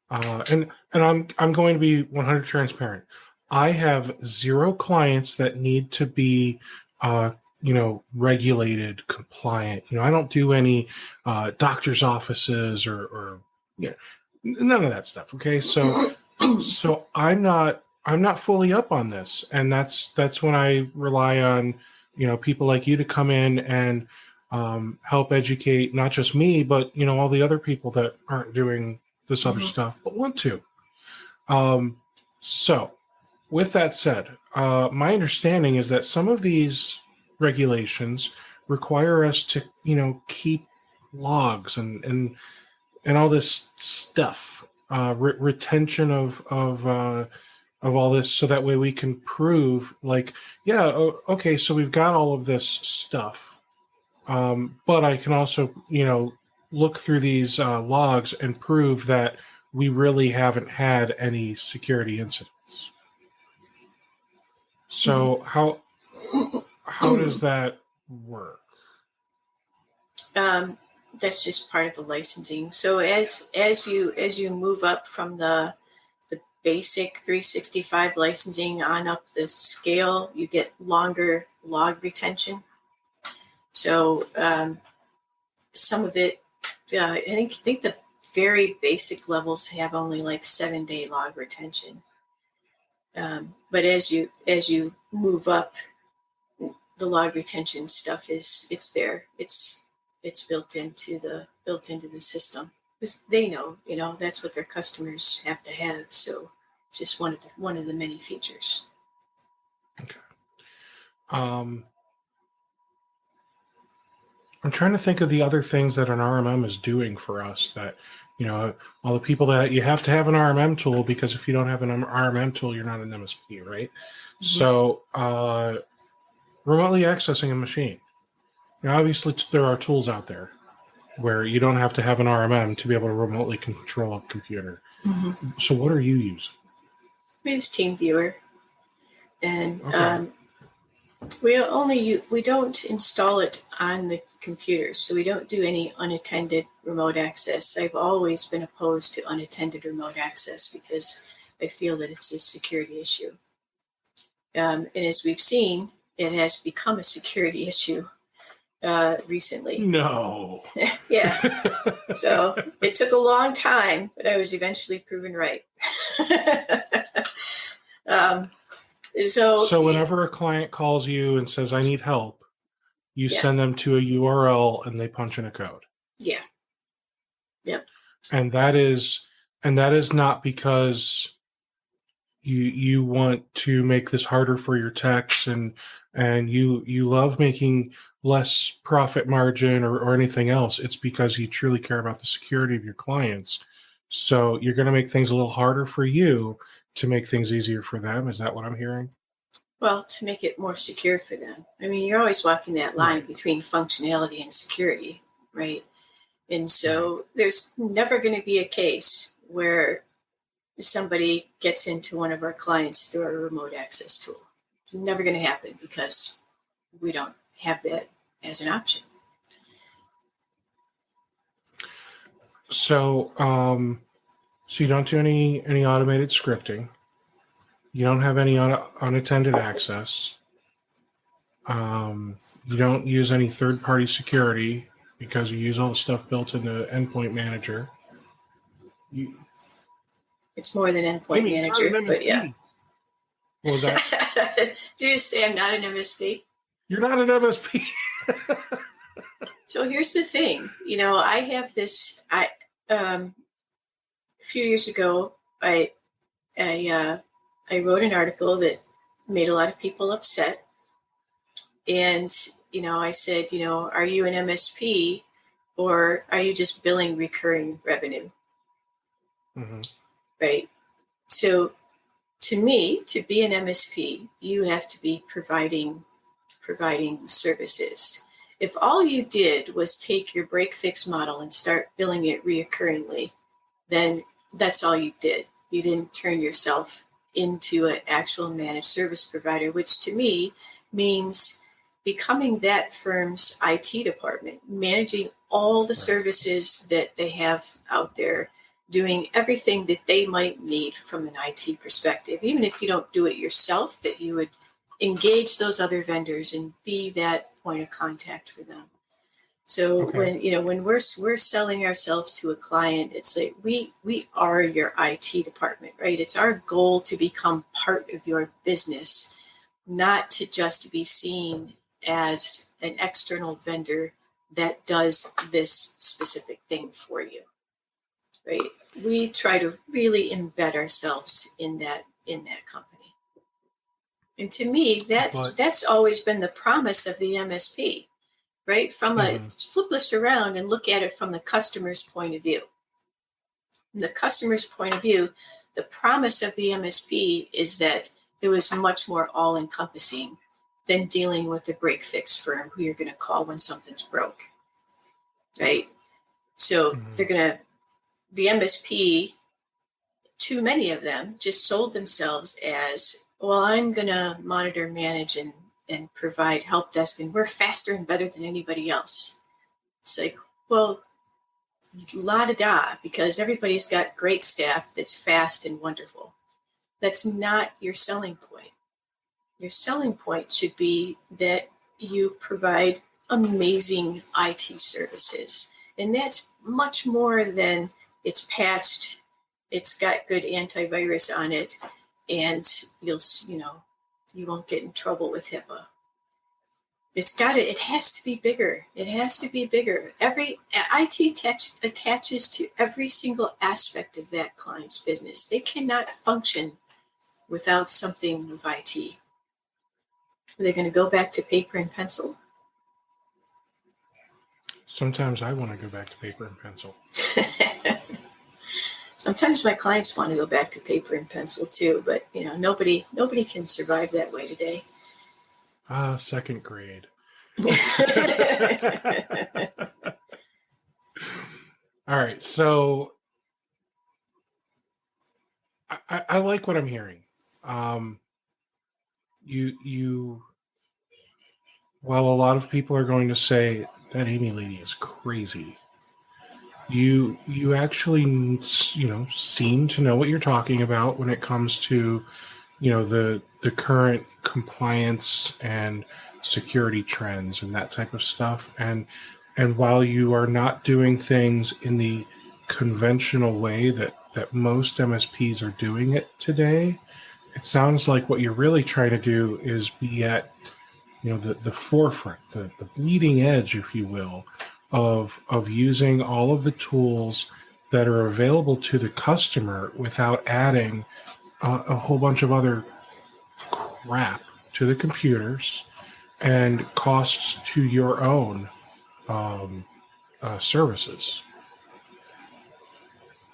and I'm going to be 100% transparent. I have 0 clients that need to be, regulated, compliant. I don't do any doctor's offices or none of that stuff. Okay, so I'm not fully up on this, and that's when I rely on people like you to come in and help educate not just me, but all the other people that aren't doing this other stuff but want to. So with that said, my understanding is that some of these regulations require us to keep logs and all this stuff, retention of all this, so that way we can prove, like, yeah, okay, so we've got all of this stuff, but I can also look through these logs and prove that we really haven't had any security incidents. So how does that work? That's just part of the licensing. So as you move up from the basic 365 licensing on up the scale, you get longer log retention. So some of it, I think the very basic levels have only like 7-day log retention. But as you move up, the log retention stuff it's there. It's built into the system, because they know that's what their customers have to have. So it's just one of the many features. Okay. I'm trying to think of the other things that an RMM is doing for us that, all the people that you have to have an RMM tool, because if you don't have an RMM tool, you're not an MSP, right? Mm-hmm. So remotely accessing a machine. Obviously, there are tools out there where you don't have to have an RMM to be able to remotely control a computer. Mm-hmm. So what are you using? We use TeamViewer. And okay. We don't install it on the computer, so we don't do any unattended remote access. I've always been opposed to unattended remote access because I feel that it's a security issue. And as we've seen, it has become a security issue recently. No. Yeah. So it took a long time, but I was eventually proven right. So whenever a client calls you and says, I need help, you send them to a URL and they punch in a code. Yeah. Yep. And that is not because you want to make this harder for your techs and you love making less profit margin or anything else. It's because you truly care about the security of your clients. So you're going to make things a little harder for you to make things easier for them. Is that what I'm hearing? Well, to make it more secure for them. I mean, you're always walking that line between functionality and security, right? And so there's never going to be a case where somebody gets into one of our clients through a remote access tool. It's never going to happen because we don't have that as an option. So, so you don't do any automated scripting. You don't have any unattended access. You don't use any third-party security because you use all the stuff built into Endpoint Manager. It's more than Endpoint Manager, but yeah. What was that? Did you just say I'm not an MSP? You're not an MSP. So here's the thing. I have this. A few years ago, I wrote an article that made a lot of people upset. And, I said, are you an MSP or are you just billing recurring revenue? Mm-hmm. Right. So to me, to be an MSP, you have to be providing services. If all you did was take your break-fix model and start billing it reoccurringly, then that's all you did. You didn't turn yourself into an actual managed service provider, which to me means becoming that firm's IT department, managing all the services that they have out there, doing everything that they might need from an IT perspective. Even if you don't do it yourself, that you would engage those other vendors and be that point of contact for them. So when we're selling ourselves to a client, it's like we are your IT department, right? It's our goal to become part of your business, not to just be seen as an external vendor that does this specific thing for you, right? We try to really embed ourselves in that company. And to me, that's always been the promise of the MSP, right? Flip this around and look at it from the customer's point of view. From the customer's point of view, the promise of the MSP is that it was much more all-encompassing than dealing with a break-fix firm who you're going to call when something's broke, right? So the MSP, too many of them just sold themselves as, well, I'm going to monitor, manage, and provide help desk, and we're faster and better than anybody else. It's like, well, la-da-da, because everybody's got great staff that's fast and wonderful. That's not your selling point. Your selling point should be that you provide amazing IT services. And that's much more than it's patched, it's got good antivirus on it, and you won't get in trouble with HIPAA. It has to be bigger. It has to be bigger. Every IT attaches to every single aspect of that client's business. They cannot function without something of IT. Are they going to go back to paper and pencil? Sometimes I want to go back to paper and pencil. Sometimes my clients want to go back to paper and pencil too, but nobody can survive that way today. Second grade. All right, so I like what I'm hearing. While a lot of people are going to say that Amy lady is crazy, you actually seem to know what you're talking about when it comes to the current compliance and security trends and that type of stuff. And while you are not doing things in the conventional way that most MSPs are doing it today, it sounds like what you're really trying to do is be at the forefront, the bleeding edge, if you will, of using all of the tools that are available to the customer without adding a whole bunch of other crap to the computers and costs to your own services.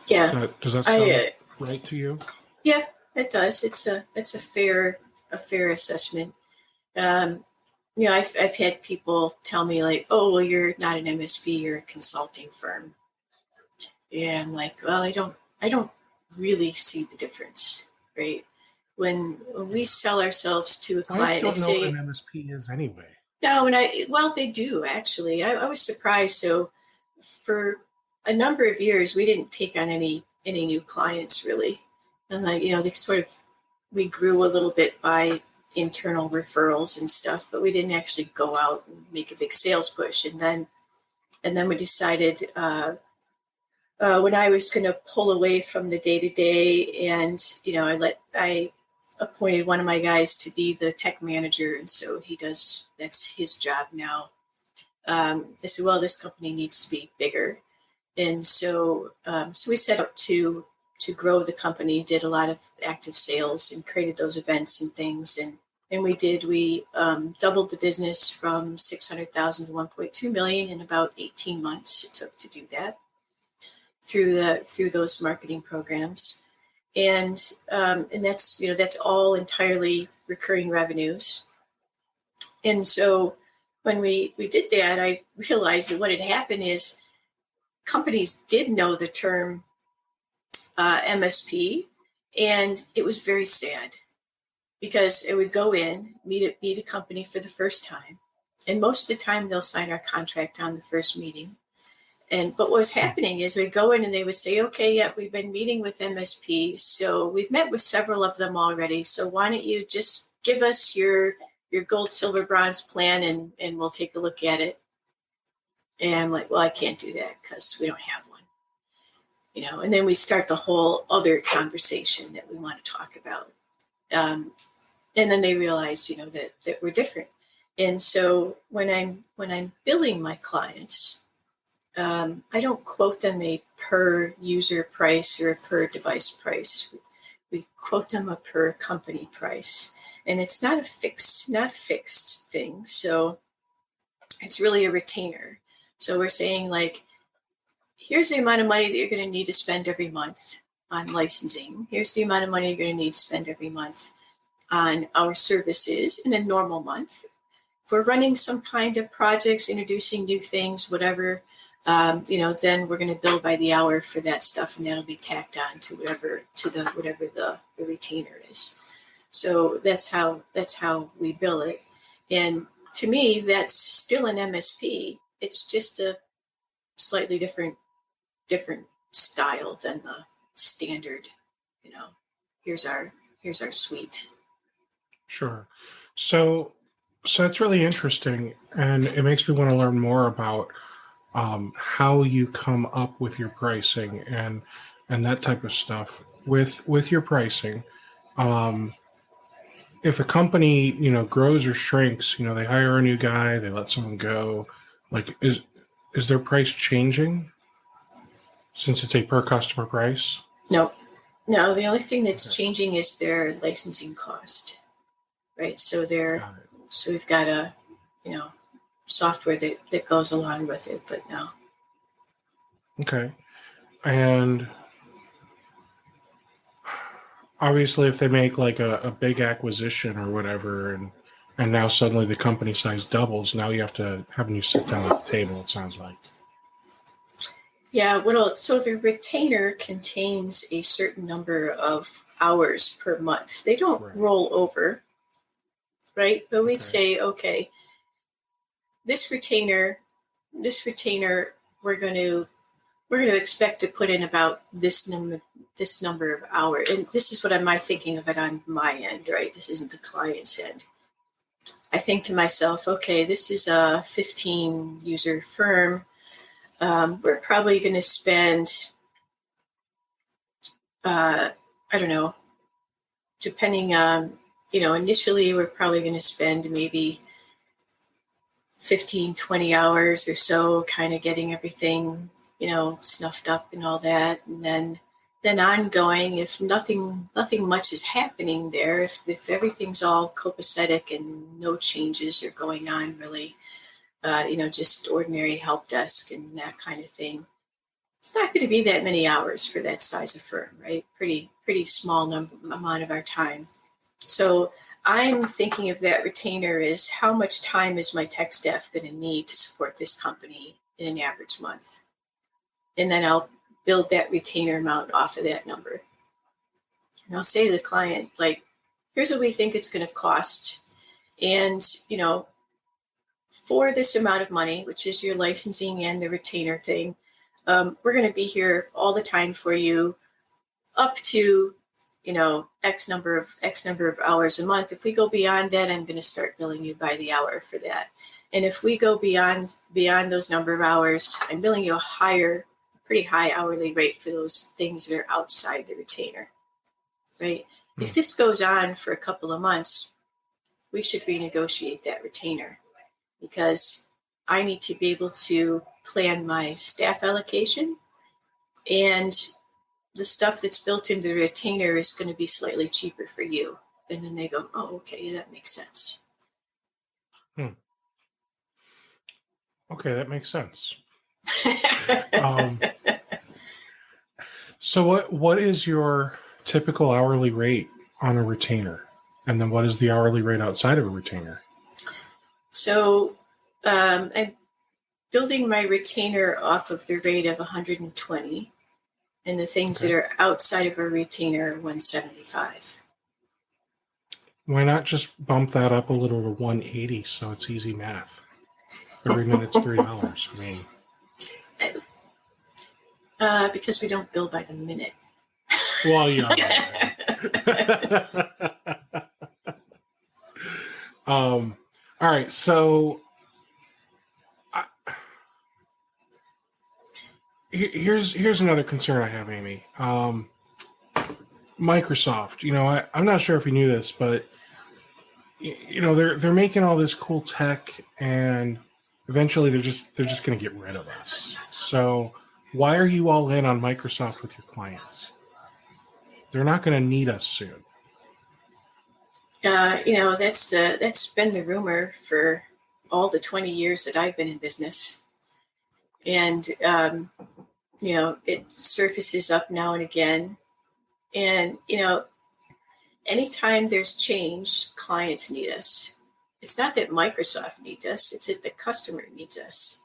Yeah. Does that sound right to you? Yeah, it does. It's a fair assessment. I've had people tell me like, "Oh, well, you're not an MSP, you're a consulting firm." Yeah, I'm like, well, I don't really see the difference, right? When we sell ourselves to a client, Clients don't know what an MSP is anyway. No, they do actually. I was surprised. So, for a number of years, we didn't take on any new clients really, and we grew a little bit by internal referrals and stuff, but we didn't actually go out and make a big sales push. And then we decided when I was going to pull away from the day to day, and I appointed one of my guys to be the tech manager, and so that's his job now. I said, well, this company needs to be bigger, and so we set up to grow the company, did a lot of active sales and created those events and things, and we doubled the business from 600,000 to 1.2 million in about 18 months. It took to do that through those marketing programs, and that's all entirely recurring revenues. And so when we did that, I realized that what had happened is companies did know the term MSP, and it was very sad because it would go in, meet a company for the first time, and most of the time they'll sign our contract on the first meeting. But what was happening is we'd go in and they would say, okay, yeah, we've been meeting with MSPs, so we've met with several of them already, so why don't you just give us your gold, silver, bronze plan and we'll take a look at it. And I'm like, well, I can't do that because we don't have one. And then we start the whole other conversation that we want to talk about. And then they realize, that we're different. And so when I'm billing my clients, I don't quote them a per user price or a per device price. We quote them a per company price, and it's not a fixed thing. So it's really a retainer. So we're saying like, here's the amount of money that you're going to need to spend every month on licensing. Here's the amount of money you're going to need to spend every month on our services in a normal month. If we're running some kind of projects, introducing new things, whatever, then we're going to bill by the hour for that stuff, and that'll be tacked on to whatever the retainer is. So that's how we bill it. And to me, that's still an MSP. It's just a slightly different style than the standard. Here's our suite. Sure. So that's really interesting, and it makes me want to learn more about how you come up with your pricing and that type of stuff. With your pricing, if a company grows or shrinks, they hire a new guy, they let someone go, like is their price changing since it's a per customer price? No, the only thing that's changing is their licensing cost, right? So we've got software that goes along with it, but no. Okay. And obviously, if they make like a big acquisition or whatever, and now suddenly the company size doubles, now you have to have you sit down at the table, it sounds like. Yeah, well, so the retainer contains a certain number of hours per month. They don't roll over, right? But we'd say, okay, this retainer, we're going to expect to put in about this number of hours, and this is what am I thinking of it on my end, right? This isn't the client's end. I think to myself, okay, this is a 15 user firm. We're probably going to spend, I don't know, depending on, initially we're probably going to spend maybe 15, 20 hours or so kind of getting everything, snuffed up and all that. And then ongoing, if nothing much is happening there, if everything's all copacetic and no changes are going on really, just ordinary help desk and that kind of thing, it's not going to be that many hours for that size of firm, right? Pretty small amount of our time. So I'm thinking of that retainer as how much time is my tech staff going to need to support this company in an average month? And then I'll build that retainer amount off of that number. And I'll say to the client, like, here's what we think it's going to cost. And, for this amount of money, which is your licensing and the retainer thing, we're going to be here all the time for you up to, X number of hours a month. If we go beyond that, I'm going to start billing you by the hour for that. And if we go beyond those number of hours, I'm billing you a pretty high hourly rate for those things that are outside the retainer, right? If this goes on for a couple of months, we should renegotiate that retainer, because I need to be able to plan my staff allocation, and the stuff that's built into the retainer is going to be slightly cheaper for you. And then they go, oh, okay, that makes sense. Okay, that makes sense. So what is your typical hourly rate on a retainer? And then what is the hourly rate outside of a retainer? So I'm building my retainer off of the rate of 120, and the things that are outside of a retainer are 175. Why not just bump that up a little to 180 so it's easy math? Every minute's $3. I mean, because we don't bill by the minute. Well, yeah. All right. So here's another concern I have, Amy. Microsoft. I'm not sure if you knew this, but they're making all this cool tech, and eventually they're just going to get rid of us. So why are you all in on Microsoft with your clients? They're not going to need us soon. That's been the rumor for all the 20 years that I've been in business. And, it surfaces up now and again. And, anytime there's change, clients need us. It's not that Microsoft needs us, it's that the customer needs us.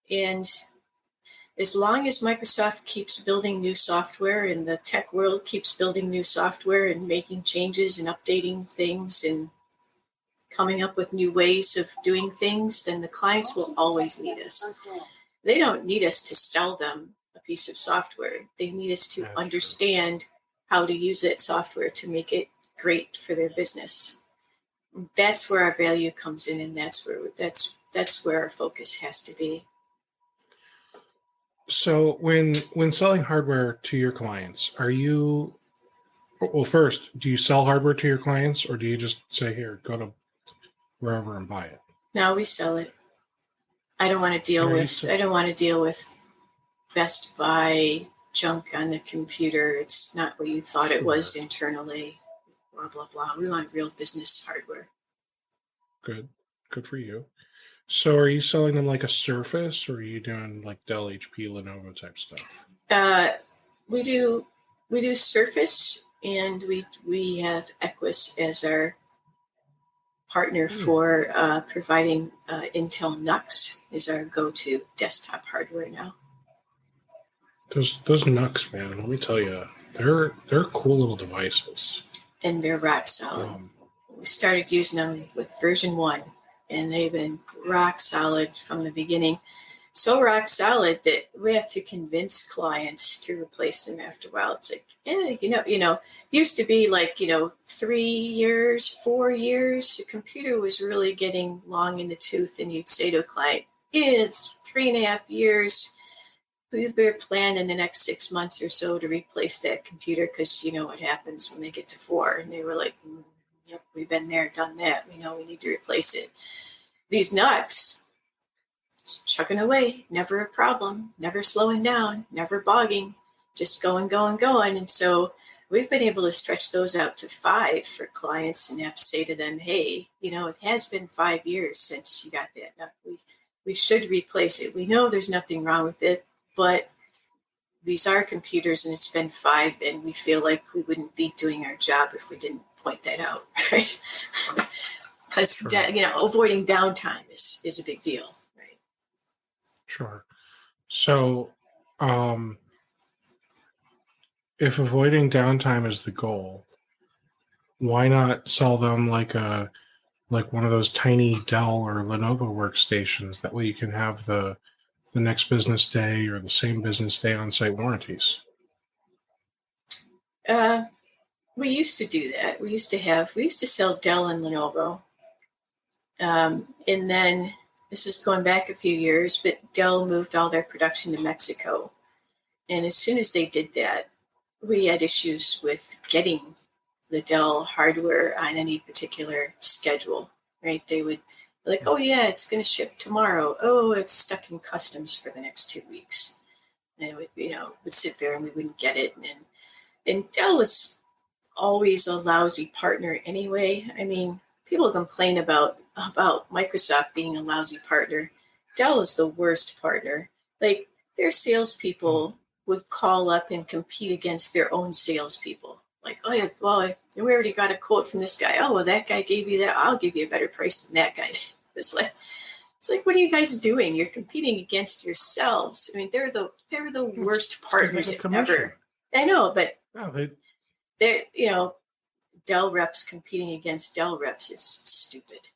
And as long as Microsoft keeps building new software and the tech world keeps building new software and making changes and updating things and coming up with new ways of doing things, then the clients will always need us. They don't need us to sell them a piece of software. They need us to understand how to use that software to make it great for their business. That's where our value comes in, and that's where our focus has to be. So when selling hardware to your clients, first, do you sell hardware to your clients, or do you just say, here, go to wherever and buy it? No, we sell it. I don't want to deal with Best Buy junk on the computer. It's not what you thought it was internally. Blah, blah, blah. We want real business hardware. Good. Good for you. So are you selling them like a Surface, or are you doing like Dell, HP, Lenovo type stuff? We do Surface, and we have Equus as our partner for providing Intel NUCs is our go-to desktop hardware now. Those NUCs, man, let me tell you, they're cool little devices. And they're rock solid. We started using them with version 1, and they've been rock solid from the beginning. So rock solid that we have to convince clients to replace them after a while. It's like, used to be like, 3 years, 4 years. The computer was really getting long in the tooth, and you'd say to a client, it's 3.5 years. We better plan in the next 6 months or so to replace that computer, because you know what happens when they get to 4. And they were like, yep, we've been there, done that. We know we need to replace it. These NUCs, chugging away, never a problem, never slowing down, never bogging, just going. And so we've been able to stretch those out to 5 for clients, and have to say to them, hey, it has been 5 years since you got that NUC. We should replace it. We know there's nothing wrong with it, but these are computers, and it's been 5, and we feel like we wouldn't be doing our job if we didn't point that out, right? Because, avoiding downtime is a big deal. Sure. So, if avoiding downtime is the goal, why not sell them like one of those tiny Dell or Lenovo workstations? That way you can have the next business day or the same business day on-site warranties. We used to do that. We used to sell Dell and Lenovo. And then, this is going back a few years, but Dell moved all their production to Mexico. And as soon as they did that, we had issues with getting the Dell hardware on any particular schedule, right? They would be like, oh yeah, it's going to ship tomorrow. Oh, it's stuck in customs for the next 2 weeks. And it would sit there, and we wouldn't get it. And Dell was always a lousy partner anyway. I mean, people complain about Microsoft being a lousy partner. Dell is the worst partner. Like, their salespeople would call up and compete against their own salespeople. Like, oh yeah, well, we already got a quote from this guy. Oh, well, that guy gave you that. I'll give you a better price than that guy. It's like, what are you guys doing? You're competing against yourselves. I mean, they're the worst partners ever. I know, but they're Dell reps competing against Dell reps is stupid.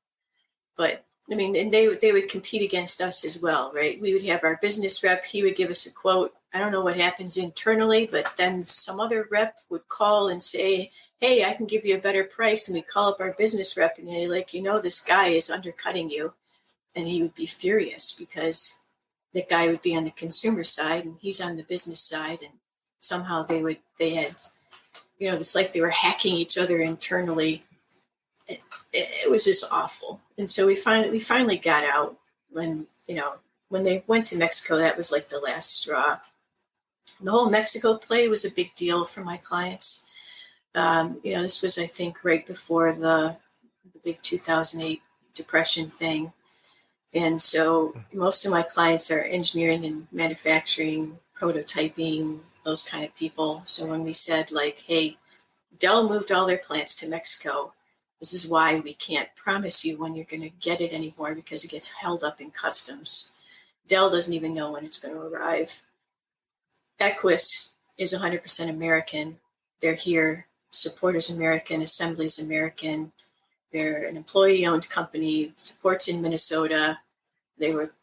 But I mean, and they would compete against us as well, right? We would have our business rep. He would give us a quote. I don't know what happens internally, but then some other rep would call and say, hey, I can give you a better price. And we call up our business rep, and they're like, this guy is undercutting you. And he would be furious, because the guy would be on the consumer side and he's on the business side. And somehow they had, it's like they were hacking each other internally. It was just awful. And so we finally got out when they went to Mexico. That was like the last straw. The whole Mexico play was a big deal for my clients. This was, I think, right before the big 2008 depression thing. And so most of my clients are engineering and manufacturing, prototyping, those kind of people. So when we said, like, hey, Dell moved all their plants to Mexico, this is why we can't promise you when you're going to get it anymore, because it gets held up in customs. Dell doesn't even know when it's going to arrive. Equus is 100% American. They're here. Support is American. Assembly is American. They're an employee-owned company. Support's in Minnesota. They were,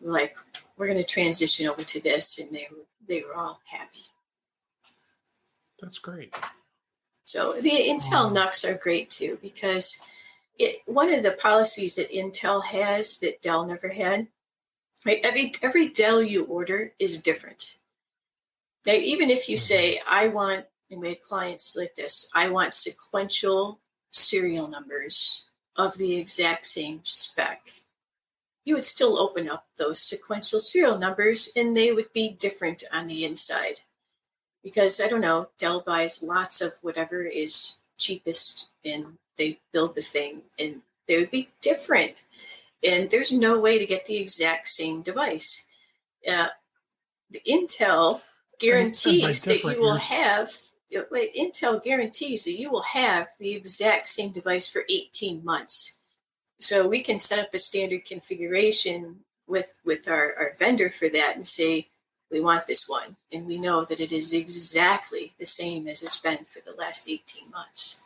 like, we're going to transition over to this, and they were all happy. That's great. So the Intel NUCs are great too, because one of the policies that Intel has that Dell never had, right? Every Dell you order is different. Now, even if you say, and we had clients like this, I want sequential serial numbers of the exact same spec, you would still open up those sequential serial numbers, and they would be different on the inside. Because, I don't know, Dell buys lots of whatever is cheapest, and they build the thing, and They would be different. And there's no way to get the exact same device. The Intel guarantees that you will have, Intel guarantees that you will have the exact same device for 18 months. So we can set up a standard configuration with our vendor for that and say, we want this one. And we know that it is exactly the same as it's been for the last 18 months.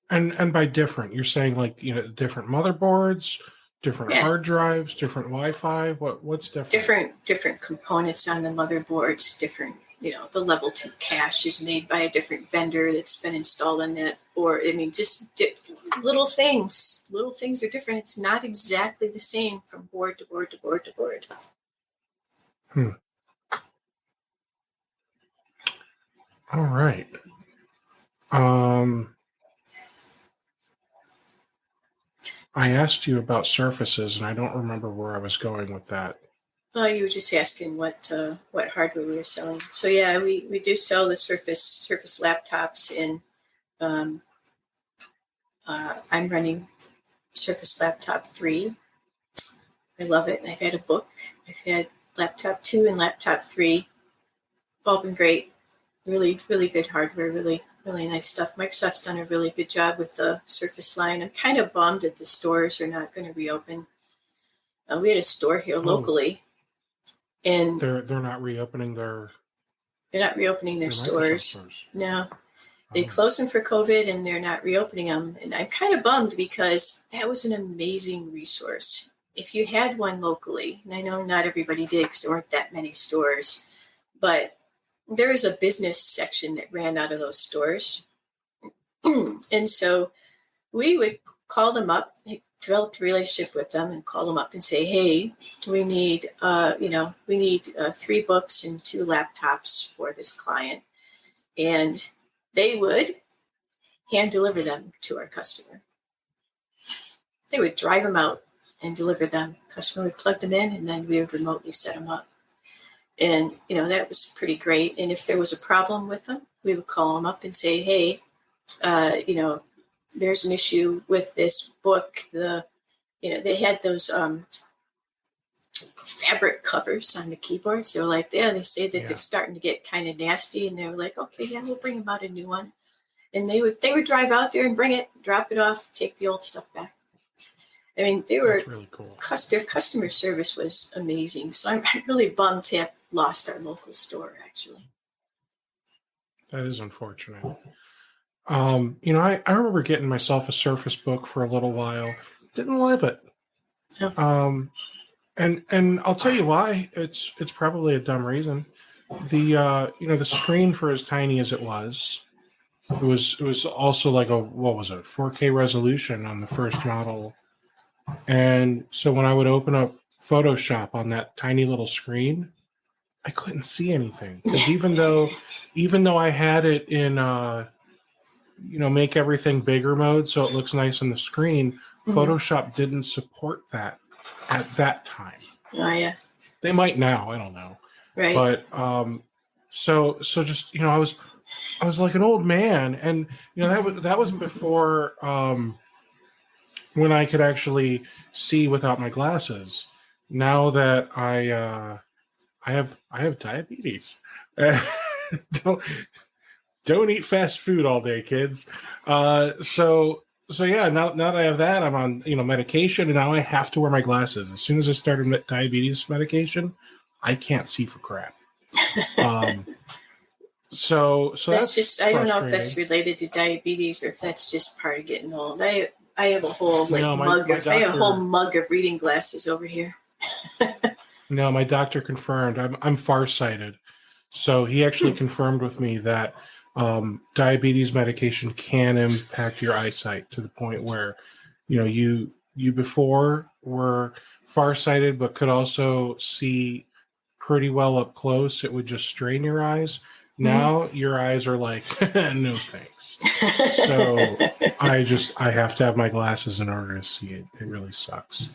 And by different, you're saying like, different motherboards, different hard drives, different Wi-Fi. What's different? Different components on the motherboards, different, the level 2 cache is made by a different vendor that's been installed on that. Or, just little things. Little things are different. It's not exactly the same from board to board to board to board. All right. I asked you about Surfaces, and I don't remember where I was going with that. Well, you were just asking what hardware we were selling. So yeah, we do sell the Surface laptops, and I'm running Surface Laptop 3. I love it. I've had a book. I've had Laptop 2 and Laptop 3. All been great. Really, really good hardware. Really, really nice stuff. Microsoft's done a really good job with the Surface line. I'm kind of bummed that the stores are not going to reopen. We had a store here locally, and they're not reopening their. They're not reopening their stores. No, they closed them for COVID, and they're not reopening them. And I'm kind of bummed because that was an amazing resource. If you had one locally, and I know not everybody did because there weren't that many stores, but there is a business section that ran out of those stores. And so we would call them up, developed a relationship with them and call them up and say, hey, we need 3 books and 2 laptops for this client. And they would hand deliver them to our customer. They would drive them out and deliver them. Customer would plug them in, and then we would remotely set them up. And, that was pretty great. And if there was a problem with them, we would call them up and say, hey, there's an issue with this book. They had those fabric covers on the keyboards. They were like, they say that it's starting to get kind of nasty. And they were like, okay, yeah, we'll bring about a new one. And they would drive out there and bring it, drop it off, take the old stuff back. They were really cool. Their customer service was amazing. So I'm really bummed to have lost our local store, actually. That is unfortunate. I remember getting myself a Surface Book for a little while. Didn't love it. Oh. And I'll tell you why. It's probably a dumb reason. The screen, for as tiny as it was also like a 4K resolution on the first model. And so when I would open up Photoshop on that tiny little screen, I couldn't see anything, because even though I had it in make everything bigger mode so it looks nice on the screen, Photoshop didn't support that at that time. Oh yeah. They might now, I don't know. Right. But so just I was like an old man, and that was before when I could actually see without my glasses. Now that I have diabetes. Don't eat fast food all day, kids. So yeah, now that I have that, I'm on medication, and now I have to wear my glasses. As soon as I started diabetes medication, I can't see for crap. So that's just, I don't know if that's related to diabetes or if that's just part of getting old. I have a whole I have a whole mug of reading glasses over here. No, my doctor confirmed I'm farsighted. So he actually confirmed with me that diabetes medication can impact your eyesight to the point where, you before were farsighted but could also see pretty well up close. It would just strain your eyes. Now your eyes are like, no thanks. So I have to have my glasses in order to see it. It really sucks.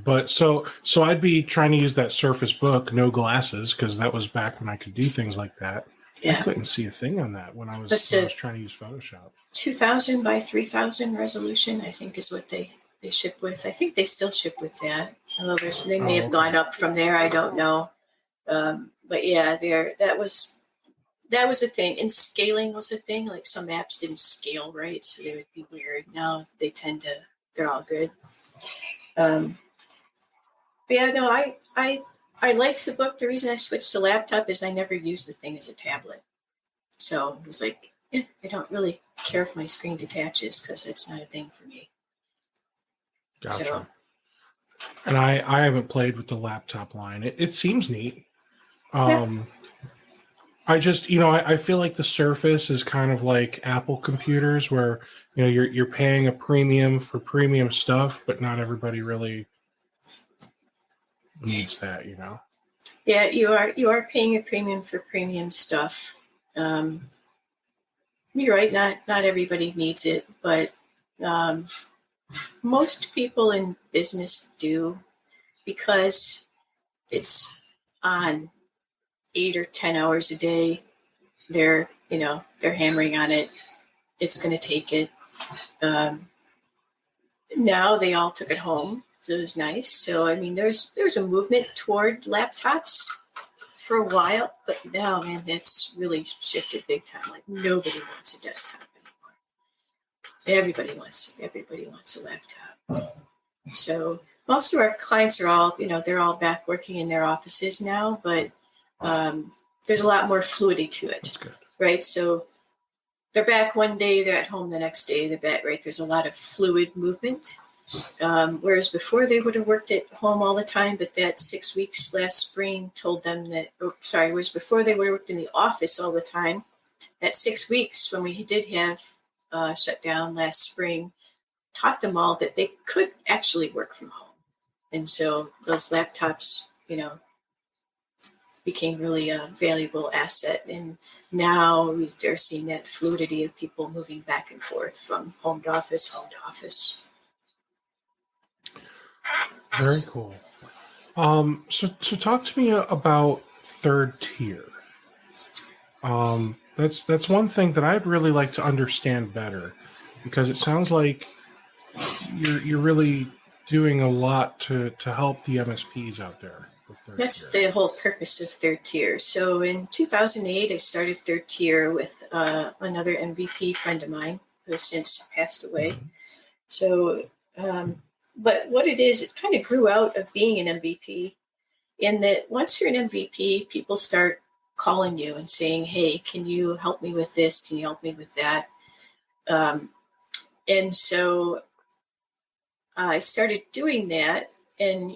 But so I'd be trying to use that Surface Book, no glasses, because that was back when I could do things like that. Yeah. I couldn't see a thing on that when I was trying to use Photoshop. 2000 by 3000 resolution, I think, is what they ship with. I think they still ship with that. Although they may have gone up from there. I don't know. But yeah, that was a thing. And scaling was a thing. Like some apps didn't scale right, so they would be weird. Now they're all good. But yeah, no, I liked the book. The reason I switched to laptop is I never used the thing as a tablet. So it was like, I don't really care if my screen detaches because it's not a thing for me. Gotcha. So, and I haven't played with the laptop line. It seems neat. I just, I feel like the Surface is kind of like Apple computers where, you're paying a premium for premium stuff, but not everybody really needs that, Yeah, you are paying a premium for premium stuff. You're right, not everybody needs it, but most people in business do, because it's on 8 or 10 hours a day. They're hammering on it. It's going to take it. Now they all took it home, so it was nice. So I mean, there's a movement toward laptops for a while, but now, man, that's really shifted big time. Like nobody wants a desktop anymore. Everybody wants a laptop. So most of our clients are all, they're all back working in their offices now, but there's a lot more fluidity to it. That's good. Right? So they're back one day, they're at home the next day, they're back, right? There's a lot of fluid movement. Whereas before they would have worked at home all the time, but that 6 weeks last spring told them whereas before they would have worked in the office all the time, that 6 weeks when we did have shut down last spring, taught them all that they could actually work from home. And so those laptops, became really a valuable asset. And now we are seeing that fluidity of people moving back and forth from home to office. Very cool. So talk to me about third tier. That's one thing that I'd really like to understand better, because it sounds like you're really doing a lot to help the MSPs out there. That's the whole purpose of third tier. So in 2008, I started third tier with another MVP friend of mine who has since passed away. Mm-hmm. So, but what it is, it kind of grew out of being an MVP, in that once you're an MVP, people start calling you and saying, hey, can you help me with this? Can you help me with that? And so I started doing that, and,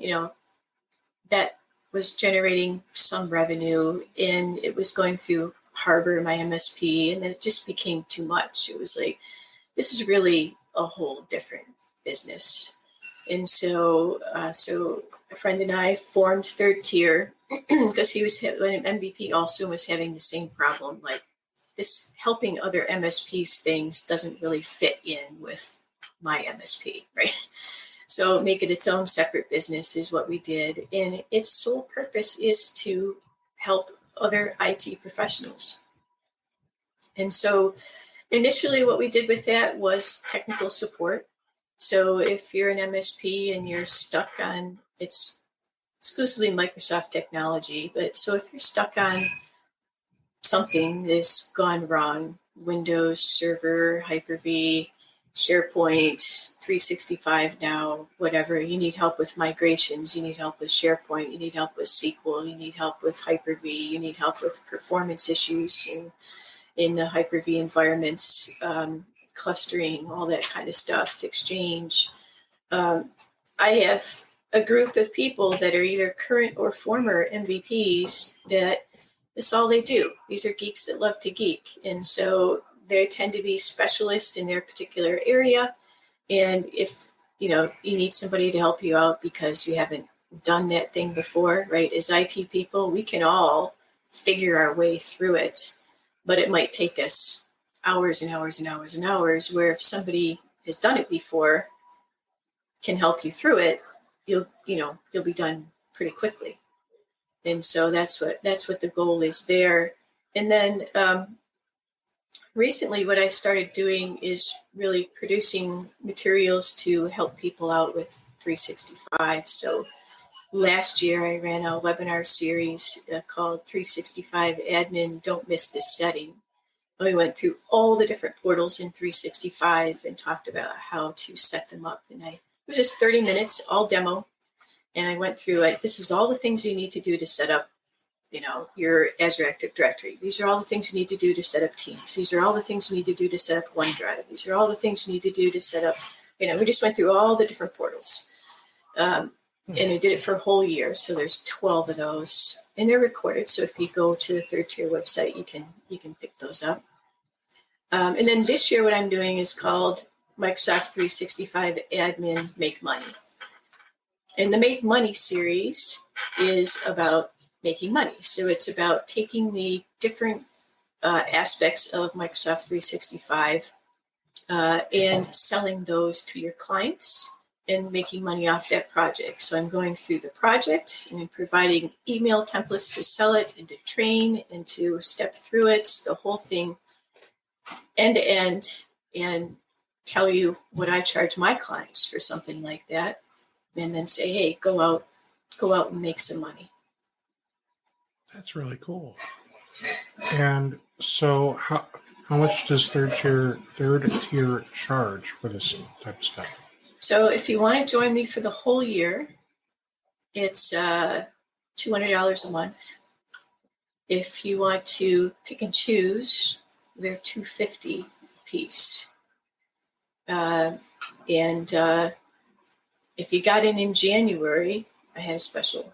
that was generating some revenue, and it was going through Harbor, my MSP, and then it just became too much. It was like, this is really a whole different business. And so a friend and I formed third tier because he was an MVP also was having the same problem. Like, this helping other MSPs things doesn't really fit in with my MSP, right? So make it its own separate business is what we did. And its sole purpose is to help other IT professionals. And so initially what we did with that was technical support. So if you're an MSP and you're stuck on, it's exclusively Microsoft technology, but so if you're stuck on something that's gone wrong, Windows Server, Hyper-V, SharePoint, 365 now, whatever, you need help with migrations, you need help with SharePoint, you need help with SQL, you need help with Hyper-V, you need help with performance issues in the Hyper-V environments, clustering, all that kind of stuff, Exchange. I have a group of people that are either current or former MVPs that that's all they do. These are geeks that love to geek. And so they tend to be specialists in their particular area. And if, you need somebody to help you out because you haven't done that thing before, right? As IT people, we can all figure our way through it, but it might take us hours and hours and hours and hours, where if somebody has done it before, can help you through it, you'll be done pretty quickly. And so that's what the goal is there. And then Recently, what I started doing is really producing materials to help people out with 365. So last year, I ran a webinar series called 365 Admin Don't Miss This Setting. We went through all the different portals in 365 and talked about how to set them up. And it was just 30 minutes, all demo. And I went through like, this is all the things you need to do to set up, your Azure Active Directory. These are all the things you need to do to set up Teams. These are all the things you need to do to set up OneDrive. These are all the things you need to do to set up, we just went through all the different portals. And I did it for a whole year. So there's 12 of those and they're recorded. So if you go to the third tier website, you can pick those up. And then this year, what I'm doing is called Microsoft 365 Admin Make Money. And the Make Money series is about making money. So it's about taking the different aspects of Microsoft 365 and selling those to your clients and making money off that project. So I'm going through the project and I'm providing email templates to sell it and to train and to step through it, the whole thing end to end, and tell you what I charge my clients for something like that. And then say, hey, go out and make some money. That's really cool. And so how much does third tier charge for this type of stuff? So if you want to join me for the whole year, it's $200 a month. If you want to pick and choose, they're $250 a piece. And if you got in January, I had a special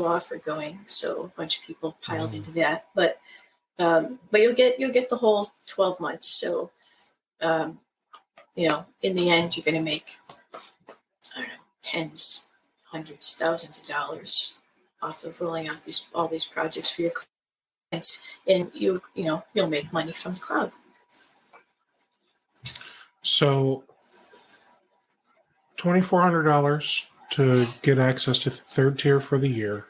offer going, so a bunch of people piled into that. But you'll get the whole 12 months. So in the end, you're going to make, I don't know, tens, hundreds, thousands of dollars off of rolling out all these projects for your clients, and you'll make money from the cloud. So $2,400 to get access to third tier for the year.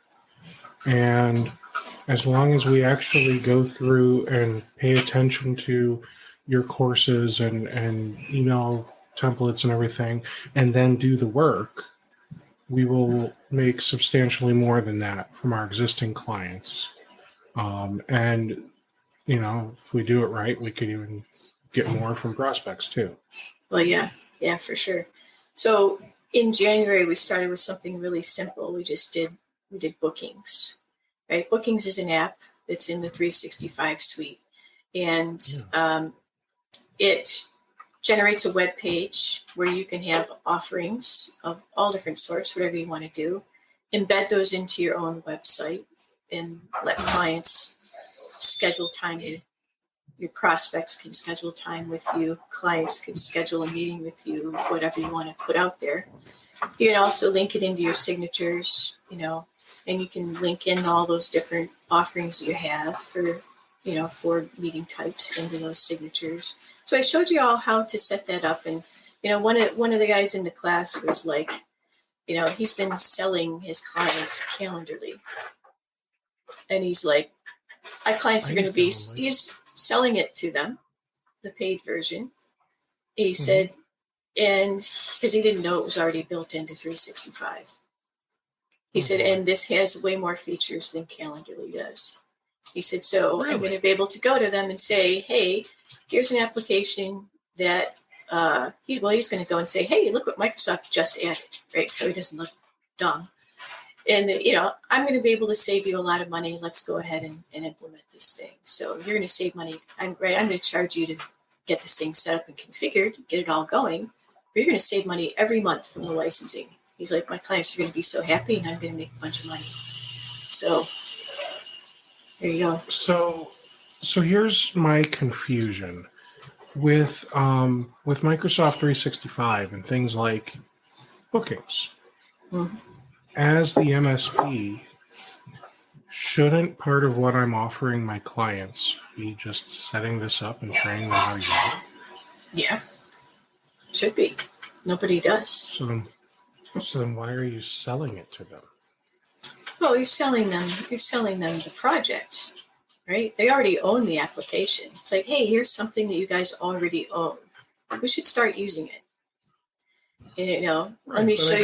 And as long as we actually go through and pay attention to your courses and email templates and everything, and then do the work, we will make substantially more than that from our existing clients. And, if we do it right, we could even get more from prospects too. Well, yeah, for sure. So in January, we started with something really simple. We did bookings, right? Bookings is an app that's in the 365 suite, and it generates a web page where you can have offerings of all different sorts, whatever you want to do, embed those into your own website, and let clients schedule time. Your prospects can schedule time with you. Clients can schedule a meeting with you, whatever you want to put out there. You can also link it into your signatures, and you can link in all those different offerings you have for meeting types into those signatures. So I showed you all how to set that up. And, one of the guys in the class was like, he's been selling his clients Calendarly. And he's like, my clients are going to be, he's selling it to them, the paid version. He said, and because he didn't know it was already built into 365. He said, and this has way more features than Calendarly does. He said, so I'm going to be able to go to them and say, hey, here's an application that he's going to go and say, hey, look what Microsoft just added, right? So he doesn't look dumb. And, I'm going to be able to save you a lot of money. Let's go ahead and implement this thing. So you're going to save money. I'm going to charge you to get this thing set up and configured, get it all going. But you're going to save money every month from the licensing. He's like, my clients are going to be so happy, and I'm going to make a bunch of money. So there you go. So here's my confusion with Microsoft 365 and things like bookings. Mm-hmm. As the MSP, shouldn't part of what I'm offering my clients be just setting this up and training them how to use it? Yeah, should be. Nobody does. So then why are you selling it to them? Well, you're selling them the project. right? They already own the application. It's like, hey, here's something that you guys already own. We should start using it. And, Right, let me show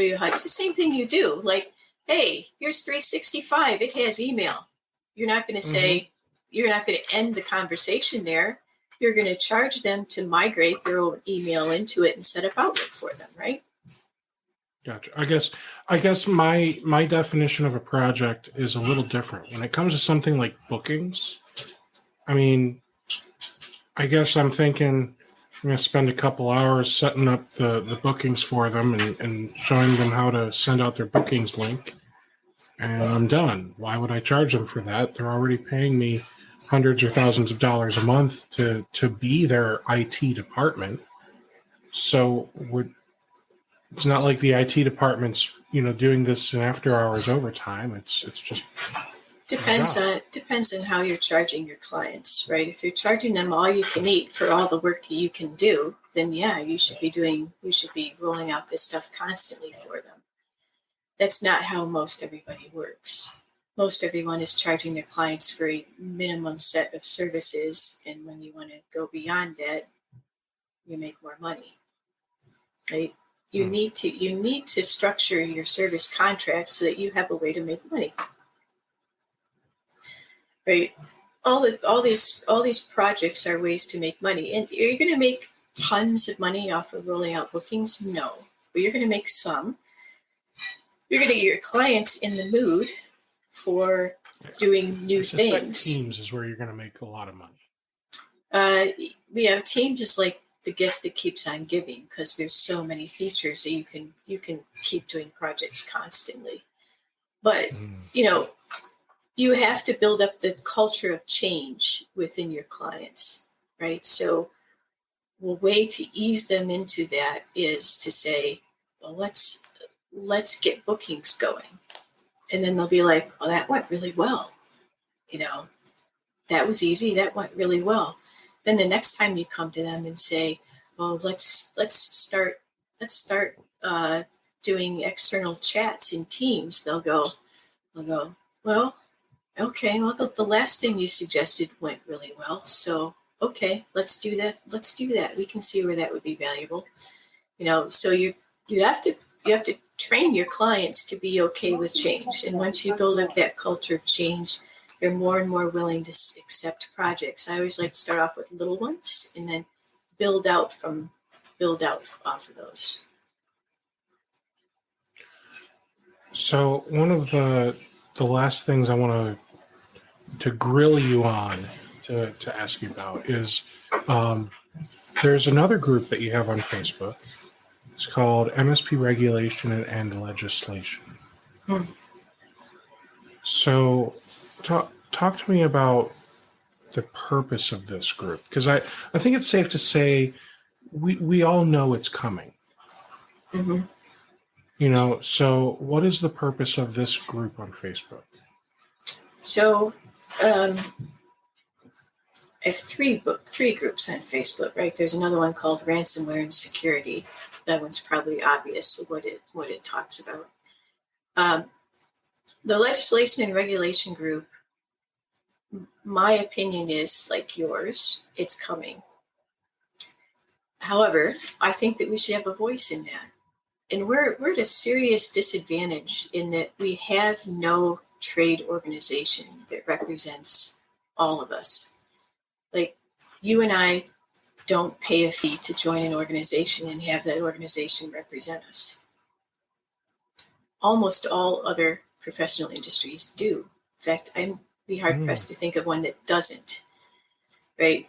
you how. It's the same thing you do. Like, hey, here's 365. It has email. You're not going to say, you're not going to end the conversation there. You're going to charge them to migrate their own email into it and set up Outlook for them, right? Gotcha. I guess my definition of a project is a little different. When it comes to something like bookings, I mean, I guess I'm thinking I'm going to spend a couple hours setting up the bookings for them and showing them how to send out their bookings link, and I'm done. Why would I charge them for that? They're already paying me hundreds or thousands of dollars a month to be their IT department. So it's not like the IT department's doing this in after hours overtime. It's just depends on how you're charging your clients, right? If you're charging them all you can eat for all the work that you can do, then yeah, you should be rolling out this stuff constantly for them. That's not how most everybody works. Most everyone is charging their clients for a minimum set of services, and when you want to go beyond that, you make more money, right? You need to structure your service contracts so that you have a way to make money, right? All these projects are ways to make money, and are you going to make tons of money off of rolling out bookings? No, but you're going to make some. You're going to get your clients in the mood for doing new things. Teams is where you're going to make a lot of money. Teams is like the gift that keeps on giving, because there's so many features that you can keep doing projects constantly. But you have to build up the culture of change within your clients, right? So a way to ease them into that is to say, well, let's get bookings going. And then they'll be like, well, that went really well. That was easy. That went really well. Then the next time you come to them and say, well, let's start doing external chats in Teams, they'll go, well, okay, well, the last thing you suggested went really well. So, okay, let's do that. We can see where that would be valuable. So you have to train your clients to be okay with change. And once you build up that culture of change, you're more and more willing to accept projects. I always like to start off with little ones and then build out off of those. So one of the last things I want to grill you on to ask you about is there's another group that you have on Facebook. It's called MSP Regulation and Legislation. So talk to me about the purpose of this group, because I think it's safe to say we all know it's coming. So what is the purpose of this group on Facebook? So I have three groups on Facebook, right? There's another one called Ransomware and Security. That one's probably obvious what it talks about. The Legislation and Regulation group, my opinion is like yours. It's coming. However, I think that we should have a voice in that. And we're at a serious disadvantage in that we have no trade organization that represents all of us. Like, you and I don't pay a fee to join an organization and have that organization represent us. Almost all other professional industries do. In fact, I'd be hard-pressed to think of one that doesn't, right?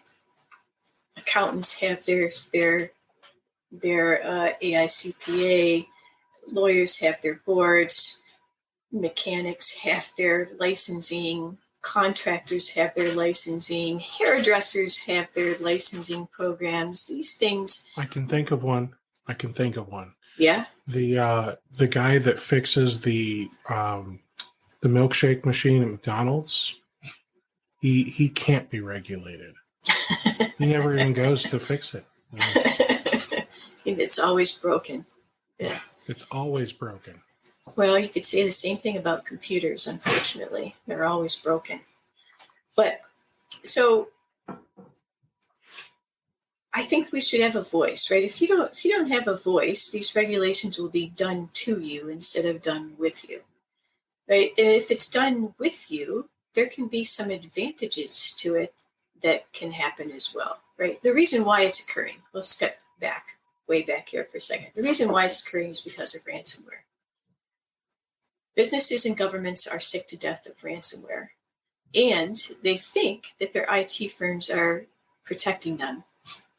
Accountants have their AICPA, lawyers have their boards, mechanics have their licensing, contractors have their licensing, hairdressers have their licensing programs. These things. I can think of one. Yeah. The guy that fixes the milkshake machine at McDonald's, he can't be regulated. He never even goes to fix it. It's always broken. Yeah. It's always broken. Well, you could say the same thing about computers, unfortunately. They're always broken. But so I think we should have a voice, right? If you don't have a voice, these regulations will be done to you instead of done with you, right? If it's done with you, there can be some advantages to it that can happen as well, right? The reason why it's occurring, we'll step back, way back here for a second. The reason why it's occurring is because of ransomware. Businesses and governments are sick to death of ransomware, and they think that their IT firms are protecting them.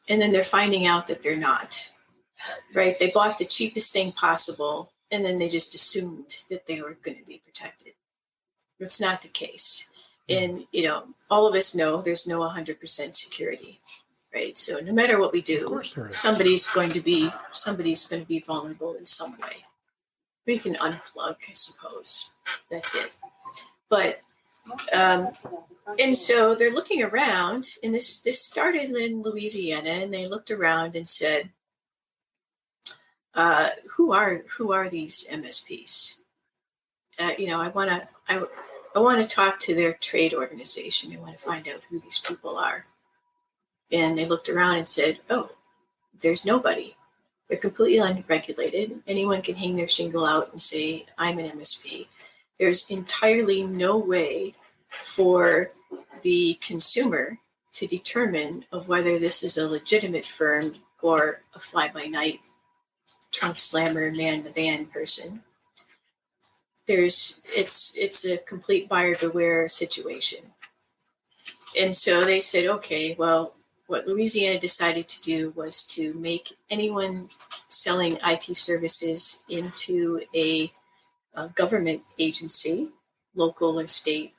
And then they're finding out that they're not, right? They bought the cheapest thing possible, and then they just assumed that they were going to be protected. It's not the case. And, all of us know there's no 100% security, right? So no matter what we do, somebody's going to be vulnerable in some way. We can unplug, I suppose. That's it. But, and so they're looking around, and this started in Louisiana, and they looked around and said, who are these MSPs? I want to talk to their trade organization. I want to find out who these people are. And they looked around and said, oh, there's nobody. They're completely unregulated. Anyone can hang their shingle out and say, I'm an MSP. There's entirely no way for the consumer to determine of whether this is a legitimate firm or a fly-by-night trunk slammer, man in the van person. It's a complete buyer beware situation. And so they said, okay, well, what Louisiana decided to do was to make anyone selling IT services into a government agency, local or state,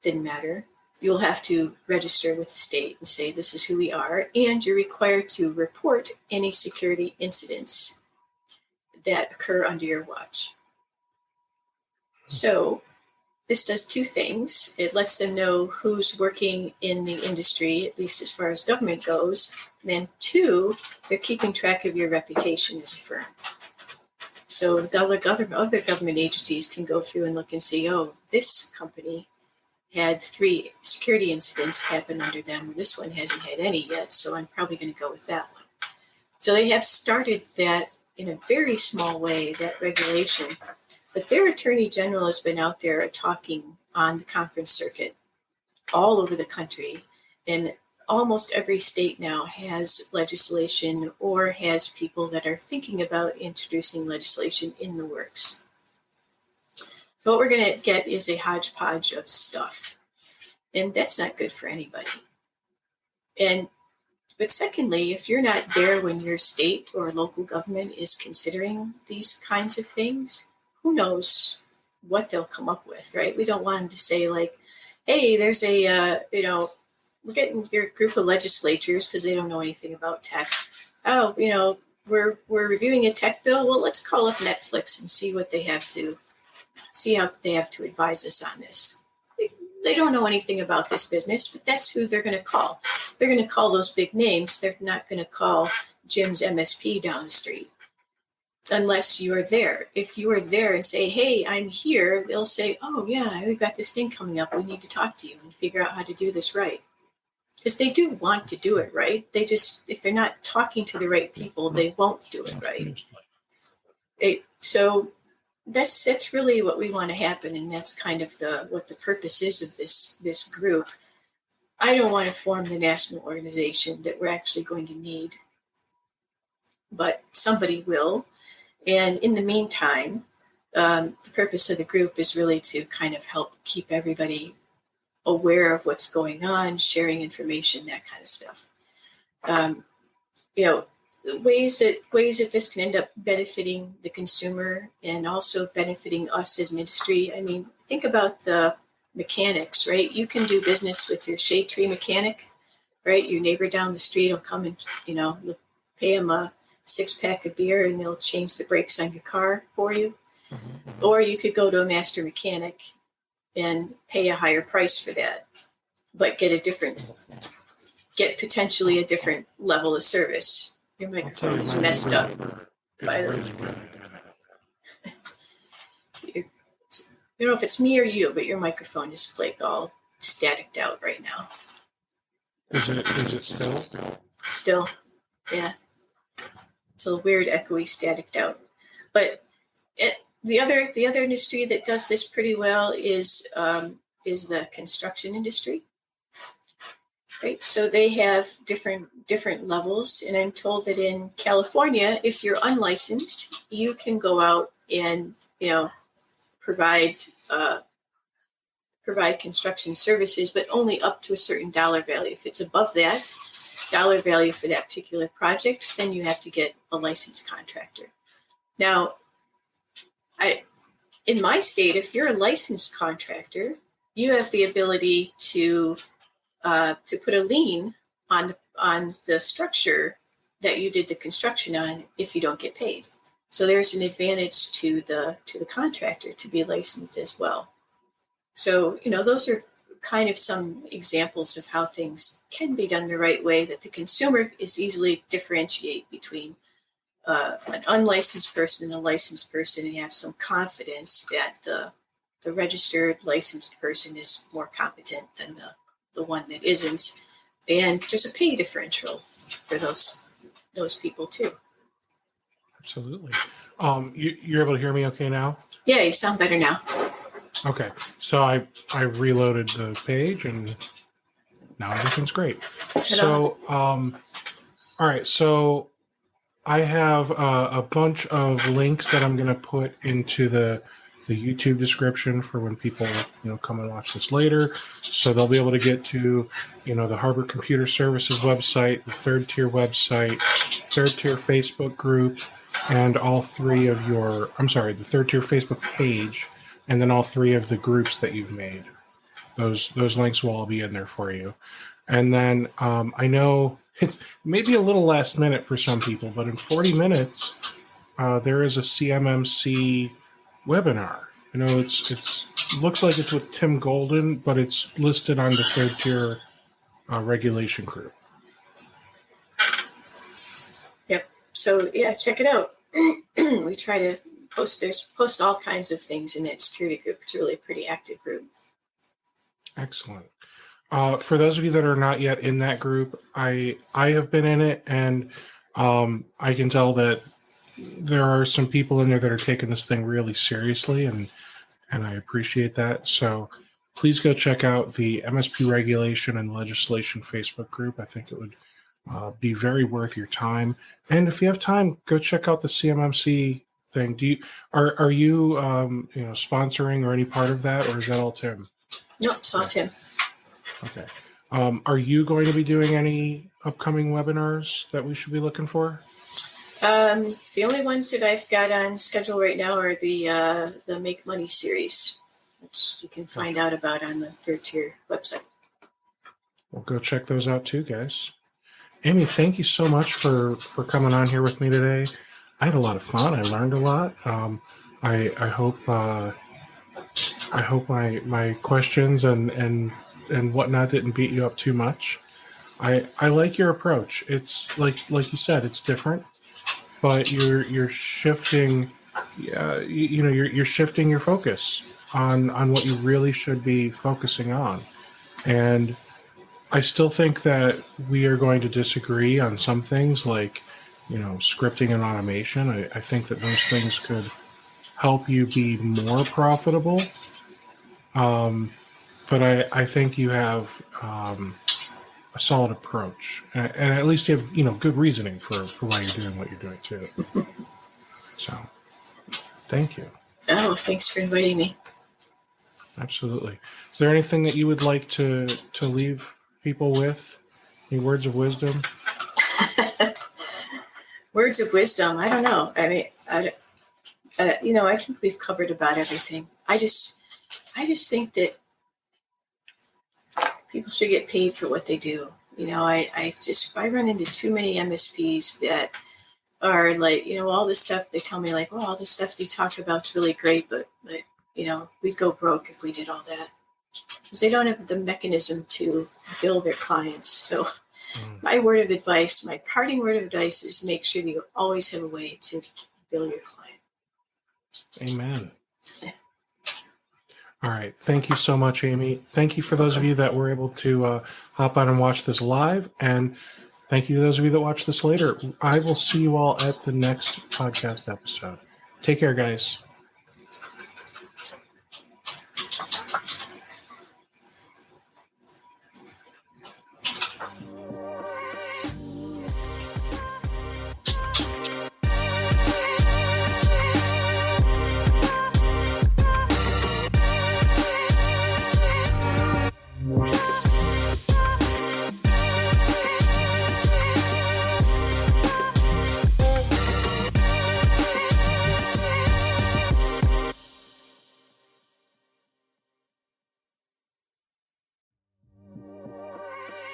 didn't matter. You'll have to register with the state and say, this is who we are, and you're required to report any security incidents that occur under your watch. So this does two things. It lets them know who's working in the industry, at least as far as government goes. And then two, they're keeping track of your reputation as a firm. So other government agencies can go through and look and see, oh, this company had 3 security incidents happen under them. This one hasn't had any yet, so I'm probably going to go with that one. So they have started that in a very small way, that regulation. But their attorney general has been out there talking on the conference circuit all over the country. And almost every state now has legislation or has people that are thinking about introducing legislation in the works. So what we're going to get is a hodgepodge of stuff. And that's not good for anybody. But secondly, if you're not there when your state or local government is considering these kinds of things, who knows what they'll come up with, right? We don't want them to say like, hey, there's we're getting your group of legislatures because they don't know anything about tech. Oh, we're reviewing a tech bill. Well, let's call up Netflix and see how they have to advise us on this. They don't know anything about this business, but that's who they're going to call. They're going to call those big names. They're not going to call Jim's MSP down the street unless you are there. If you are there and say, hey, I'm here, they'll say, oh, yeah, we've got this thing coming up. We need to talk to you and figure out how to do this right. Because they do want to do it right. They just, if they're not talking to the right people, they won't do it right. So that's really what we want to happen, and that's kind of what the purpose is of this group. I don't want to form the national organization that we're actually going to need, but somebody will. And in the meantime, the purpose of the group is really to kind of help keep everybody aware of what's going on, sharing information, that kind of stuff. Ways that this can end up benefiting the consumer and also benefiting us as an industry. I mean, think about the mechanics, right? You can do business with your shade tree mechanic, right? Your neighbor down the street will come and, you'll pay them a 6-pack of beer and they'll change the brakes on your car for you. Mm-hmm. Or you could go to a master mechanic and pay a higher price for that, but get potentially a different level of service. Your microphone is messed up. I don't know if it's me or you, but your microphone is like all staticked out right now. Is it still? Still, yeah. It's a weird, echoey, staticked out. But the other industry that does this pretty well is the construction industry. Right, so they have different levels, and I'm told that in California, if you're unlicensed, you can go out and provide construction services, but only up to a certain dollar value. If it's above that dollar value for that particular project, then you have to get a licensed contractor. Now, in my state, if you're a licensed contractor, you have the ability to put a lien on the structure that you did the construction on if you don't get paid. So there's an advantage to the contractor to be licensed as well. So those are kind of some examples of how things can be done the right way, that the consumer is easily differentiate between an unlicensed person and a licensed person, and have some confidence that the registered licensed person is more competent than the one that isn't, and there's a pay differential for those people too. Absolutely. You're able to hear me okay now? Yeah, you sound better now. Okay, so I reloaded the page and now everything's great. Ta-da. So all right, so I have a bunch of links that I'm going to put into the YouTube description for when people come and watch this later, so they'll be able to get to the Harvard Computer Services website, the third tier website, third tier Facebook group, and all three of the third tier Facebook page, and then all three of the groups that you've made. Those links will all be in there for you. And then I know it's maybe a little last minute for some people, but in 40 minutes there is a CMMC webinar. It looks like it's with Tim Golden, but it's listed on the third tier regulation group. Yep. So yeah, check it out. We try to post all kinds of things in that security group. It's really a pretty active group. Excellent. For those of you that are not yet in that group, I have been in it, and I can tell that there are some people in there that are taking this thing really seriously, and I appreciate that. So please go check out the MSP regulation and legislation Facebook group. I think it would be very worth your time. And if you have time, go check out the CMMC thing. Are you sponsoring or any part of that, or is that all Tim? No, it's all Tim. Okay. Are you going to be doing any upcoming webinars that we should be looking for? The only ones that I've got on schedule right now are the Make Money series, which you can find out about on the third tier website. Well, go check those out too, guys. Amy, thank you so much for coming on here with me today. I had a lot of fun. I learned a lot. I hope my questions and whatnot didn't beat you up too much. I like your approach. It's like you said, it's different, but you're shifting. You're shifting your focus on what you really should be focusing on, and I still think that we are going to disagree on some things, like scripting and automation. I think that those things could help you be more profitable. But I think you have a solid approach, and at least you have good reasoning for why you're doing what you're doing too. So, thank you. Oh, thanks for inviting me. Absolutely. Is there anything that you would like to leave people with? Any words of wisdom? Words of wisdom. I don't know. I mean, I think we've covered about everything. I just think that people should get paid for what they do. I run into too many MSPs that are like, all this stuff they tell me, like, oh, all this stuff they talk about is really great, but we'd go broke if we did all that, because they don't have the mechanism to bill their clients. So my parting word of advice is make sure that you always have a way to bill your client. Amen. All right. Thank you so much, Amy. Thank you for those of you that were able to hop on and watch this live. And thank you to those of you that watch this later. I will see you all at the next podcast episode. Take care, guys.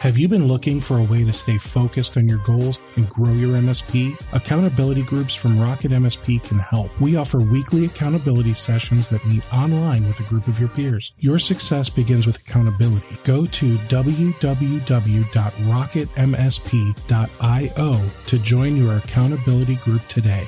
Have you been looking for a way to stay focused on your goals and grow your MSP? Accountability groups from RocketMSP can help. We offer weekly accountability sessions that meet online with a group of your peers. Your success begins with accountability. Go to www.rocketmsp.io to join your accountability group today.